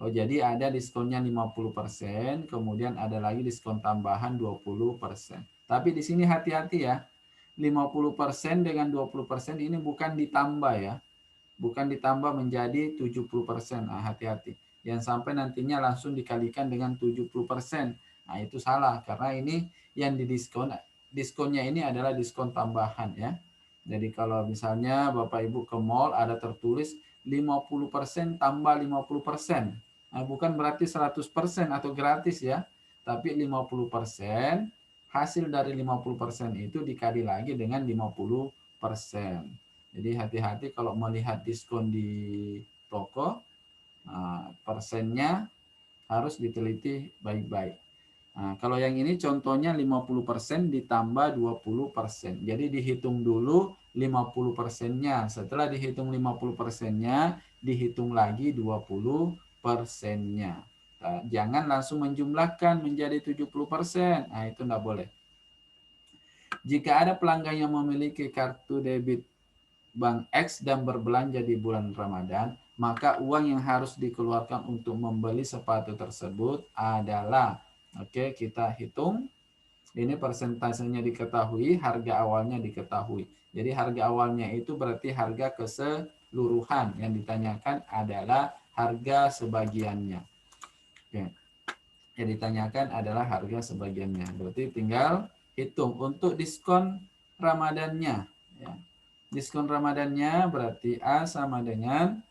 Oh, jadi ada diskonnya 50%, kemudian ada lagi diskon tambahan 20%. Tapi di sini hati-hati ya. 50% dengan 20% ini bukan ditambah ya. Bukan ditambah menjadi 70%. Nah, hati-hati. Yang sampai nantinya langsung dikalikan dengan 70%. Nah, itu salah karena ini yang didiskon, diskonnya ini adalah diskon tambahan ya. Jadi kalau misalnya Bapak Ibu ke mall ada tertulis 50% tambah 50%. Nah, bukan berarti 100% atau gratis ya, tapi 50%. Hasil dari 50% itu dikali lagi dengan 50%. Jadi hati-hati kalau melihat diskon di toko, persennya harus diteliti baik-baik. Nah, kalau yang ini contohnya 50% ditambah 20%. Jadi dihitung dulu 50%-nya. Setelah dihitung 50%-nya, dihitung lagi 20%-nya. Nah, jangan langsung menjumlahkan menjadi 70%. Nah, itu enggak boleh. Jika ada pelanggan yang memiliki kartu debit Bank X dan berbelanja di bulan Ramadan, maka uang yang harus dikeluarkan untuk membeli sepatu tersebut adalah, oke, kita hitung. Ini persentasenya diketahui, harga awalnya diketahui. Jadi harga awalnya itu berarti harga keseluruhan. Yang ditanyakan adalah harga sebagiannya. Oke. Yang ditanyakan adalah harga sebagiannya. Berarti tinggal hitung untuk diskon Ramadannya. Ya. Diskon Ramadannya berarti A sama dengan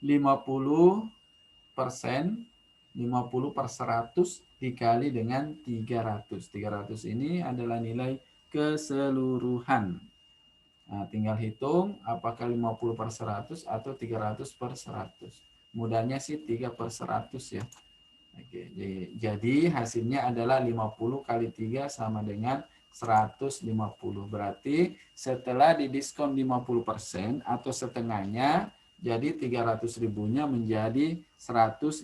50%, 50 per 100 dikali dengan 300. 300 ini adalah nilai keseluruhan. Nah, tinggal hitung apakah 50 per 100 atau 300 per 100. Mudahnya sih 3 per 100 ya. Oke, jadi hasilnya adalah 50 kali 3 sama dengan 150. Berarti setelah didiskon 50% atau setengahnya, jadi 300 ribunya menjadi 150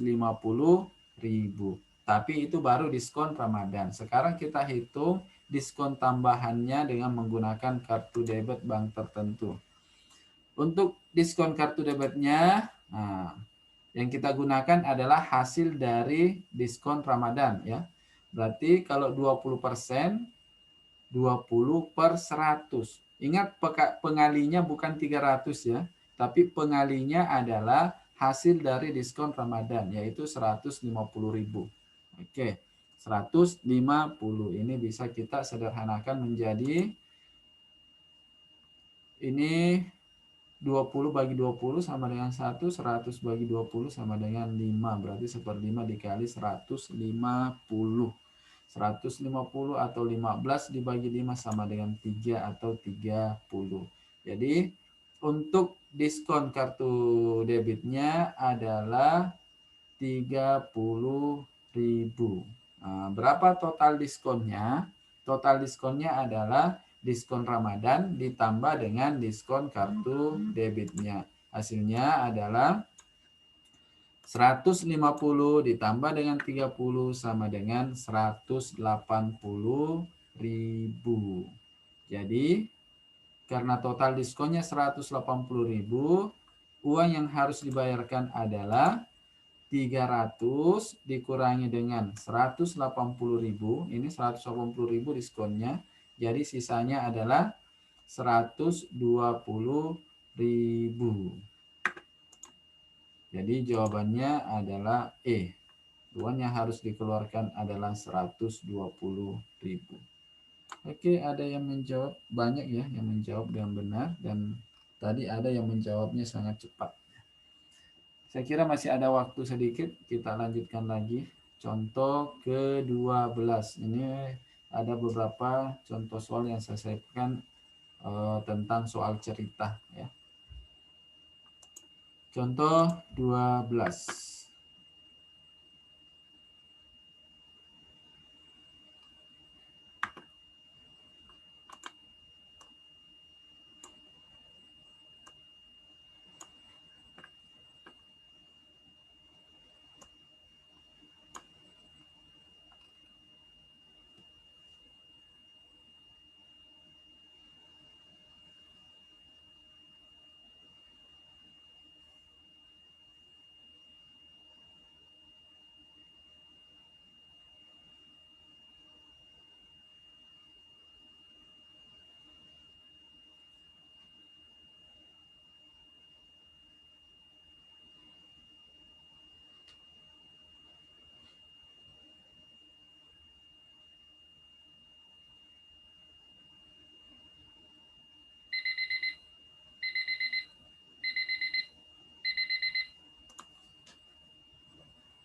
ribu. Tapi itu baru diskon Ramadan. Sekarang kita hitung diskon tambahannya dengan menggunakan kartu debit bank tertentu. Untuk diskon kartu debitnya, yang kita gunakan adalah hasil dari diskon Ramadan ya. Berarti kalau 20%, 20 per 100. Ingat pengalinya bukan 300 ya, tapi pengalinya adalah hasil dari diskon Ramadan, yaitu 150.000. Oke, 150. Ini bisa kita sederhanakan menjadi ini 20 bagi 20 sama dengan 1, 100 bagi 20 sama dengan 5. Berarti 1/5 dikali 150. 150 atau 15 dibagi 5 sama dengan 3 atau 30. Jadi untuk diskon kartu debitnya adalah 30.000. Nah, berapa total diskonnya? Total diskonnya adalah diskon Ramadan ditambah dengan diskon kartu debitnya. Hasilnya adalah 150 ditambah dengan 30 sama dengan 180.000. Jadi karena total diskonnya 180.000, uang yang harus dibayarkan adalah 300 dikurangi dengan 180.000. Ini 180.000 diskonnya. Jadi sisanya adalah 120.000. Jadi jawabannya adalah E. Uang yang harus dikeluarkan adalah 120.000. Oke, ada yang menjawab, banyak ya yang menjawab dengan benar, dan tadi ada yang menjawabnya sangat cepat. Saya kira masih ada waktu sedikit, kita lanjutkan lagi. Contoh ke-12. Ini ada beberapa contoh soal yang saya siapkan tentang soal cerita ya. Contoh 12.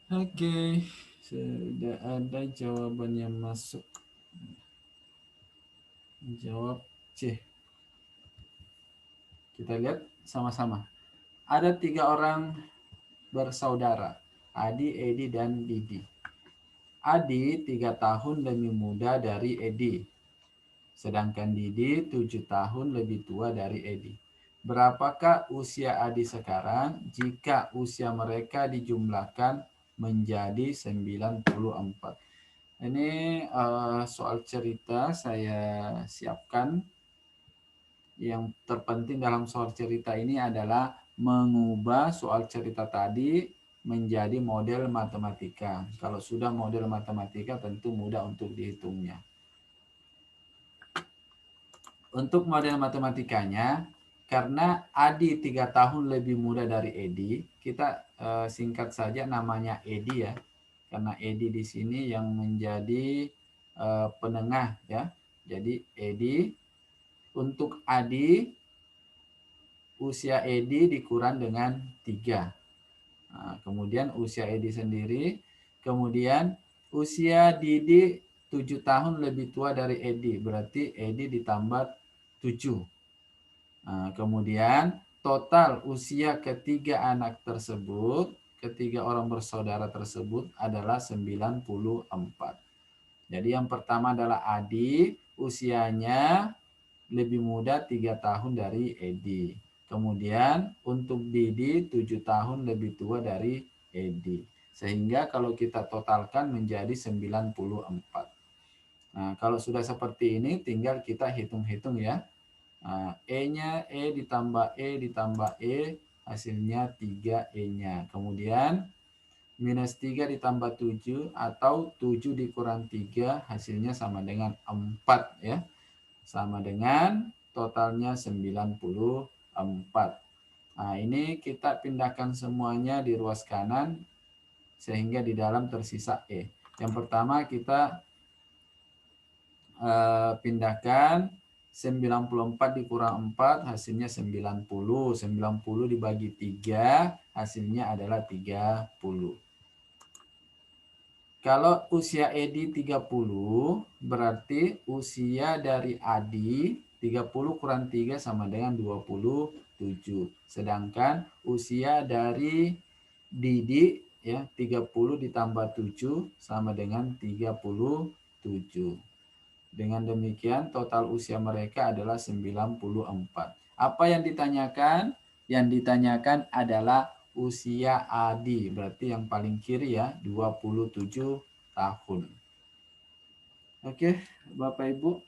Oke, sudah ada jawaban yang masuk. Jawab C. Kita lihat sama-sama. Ada 3 orang bersaudara, Adi, Edi, dan Didi. Adi 3 tahun lebih muda dari Edi, sedangkan Didi 7 tahun lebih tua dari Edi. Berapakah usia Adi sekarang jika usia mereka dijumlahkan menjadi 94? Ini soal cerita saya siapkan. Yang terpenting dalam soal cerita ini adalah mengubah soal cerita tadi menjadi model matematika. Kalau sudah model matematika tentu mudah untuk dihitungnya. Untuk model matematikanya, karena Adi 3 tahun lebih muda dari Edi, kita singkat saja namanya Edi ya. Karena Edi di sini yang menjadi penengah ya. Jadi Edi, untuk Adi usia Edi dikurang dengan 3. Nah, kemudian usia Edi sendiri, kemudian usia Didi 7 tahun lebih tua dari Edi, berarti Edi ditambah 7. Nah, kemudian total usia ketiga anak tersebut, ketiga orang bersaudara tersebut adalah 94. Jadi yang pertama adalah Adi, usianya lebih muda 3 tahun dari Edi. Kemudian untuk Didi 7 tahun lebih tua dari Edi. Sehingga kalau kita totalkan menjadi 94. Nah, kalau sudah seperti ini tinggal kita hitung-hitung ya. Nah, E-nya E ditambah E hasilnya 3E-nya. Kemudian minus 3 ditambah 7 atau 7 dikurang 3 hasilnya sama dengan 4 ya. Sama dengan totalnya 94. Nah, ini kita pindahkan semuanya di ruas kanan sehingga di dalam tersisa E. Yang pertama kita pindahkan 94 dikurang 4 hasilnya 90. 90 dibagi 3 hasilnya adalah 30. Kalau usia Edi 30, berarti usia dari Adi 30 kurang 3 sama dengan 27. Sedangkan usia dari Didi ya 30 ditambah 7 sama dengan 37. Dengan demikian total usia mereka adalah 94. Apa yang ditanyakan? Yang ditanyakan adalah usia Adi, berarti yang paling kiri ya, 27 tahun. Oke, Bapak Ibu,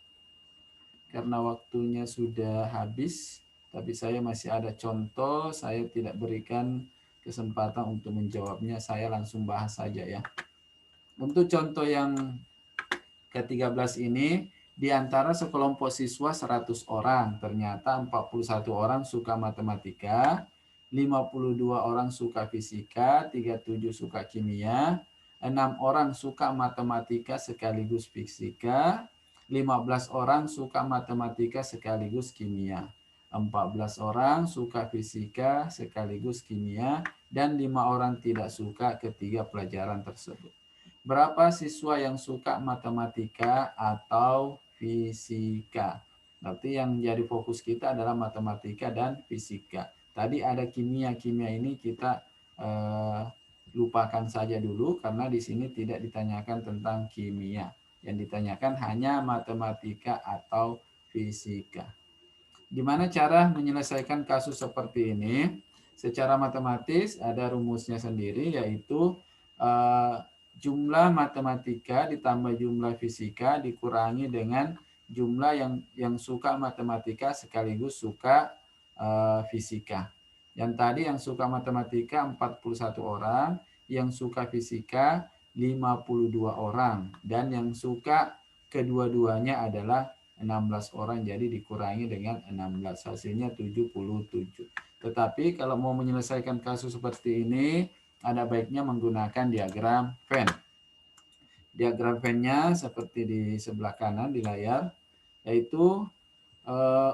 karena waktunya sudah habis, tapi saya masih ada contoh, saya tidak berikan kesempatan untuk menjawabnya, saya langsung bahas saja ya. Untuk contoh yang ke-13 ini, di antara sekelompok siswa 100 orang, ternyata 41 orang suka matematika, 52 orang suka fisika, 37 suka kimia, 6 orang suka matematika sekaligus fisika, 15 orang suka matematika sekaligus kimia, 14 orang suka fisika sekaligus kimia, dan 5 orang tidak suka ketiga pelajaran tersebut. Berapa siswa yang suka matematika atau fisika? Berarti yang jadi fokus kita adalah matematika dan fisika. Tadi ada kimia. Kimia ini kita lupakan saja dulu karena di sini tidak ditanyakan tentang kimia. Yang ditanyakan hanya matematika atau fisika. Gimana cara menyelesaikan kasus seperti ini? Secara matematis ada rumusnya sendiri, yaitu jumlah matematika ditambah jumlah fisika dikurangi dengan jumlah yang suka matematika sekaligus suka fisika. Yang tadi yang suka matematika 41 orang, yang suka fisika 52 orang, dan yang suka kedua-duanya adalah 16 orang, jadi dikurangi dengan 16, hasilnya 77. Tetapi kalau mau menyelesaikan kasus seperti ini, ada baiknya menggunakan diagram Venn. Diagram Venn-nya seperti di sebelah kanan di layar, yaitu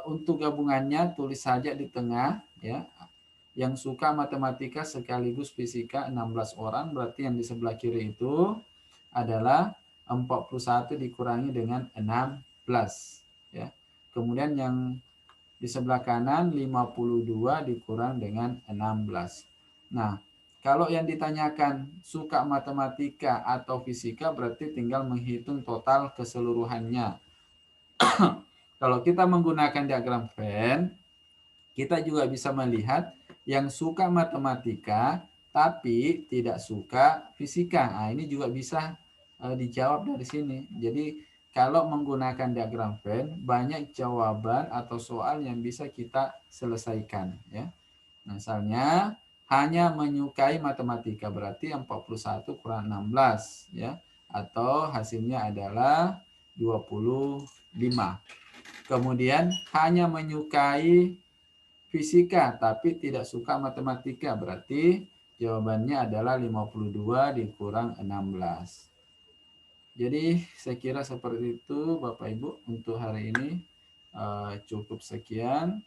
untuk gabungannya tulis saja di tengah ya. Yang suka matematika sekaligus fisika 16 orang, berarti yang di sebelah kiri itu adalah 41 dikurangi dengan 16 ya. Kemudian yang di sebelah kanan 52 dikurang dengan 16. Nah, kalau yang ditanyakan suka matematika atau fisika berarti tinggal menghitung total keseluruhannya. Kalau kita menggunakan diagram Venn, kita juga bisa melihat yang suka matematika tapi tidak suka fisika. Nah, ini juga bisa dijawab dari sini. Jadi kalau menggunakan diagram Venn, banyak jawaban atau soal yang bisa kita selesaikan ya. Misalnya hanya menyukai matematika berarti 41 kurang 16 ya, atau hasilnya adalah 25. Kemudian hanya menyukai fisika tapi tidak suka matematika, berarti jawabannya adalah 52 dikurang 16. Jadi saya kira seperti itu Bapak Ibu untuk hari ini, cukup sekian.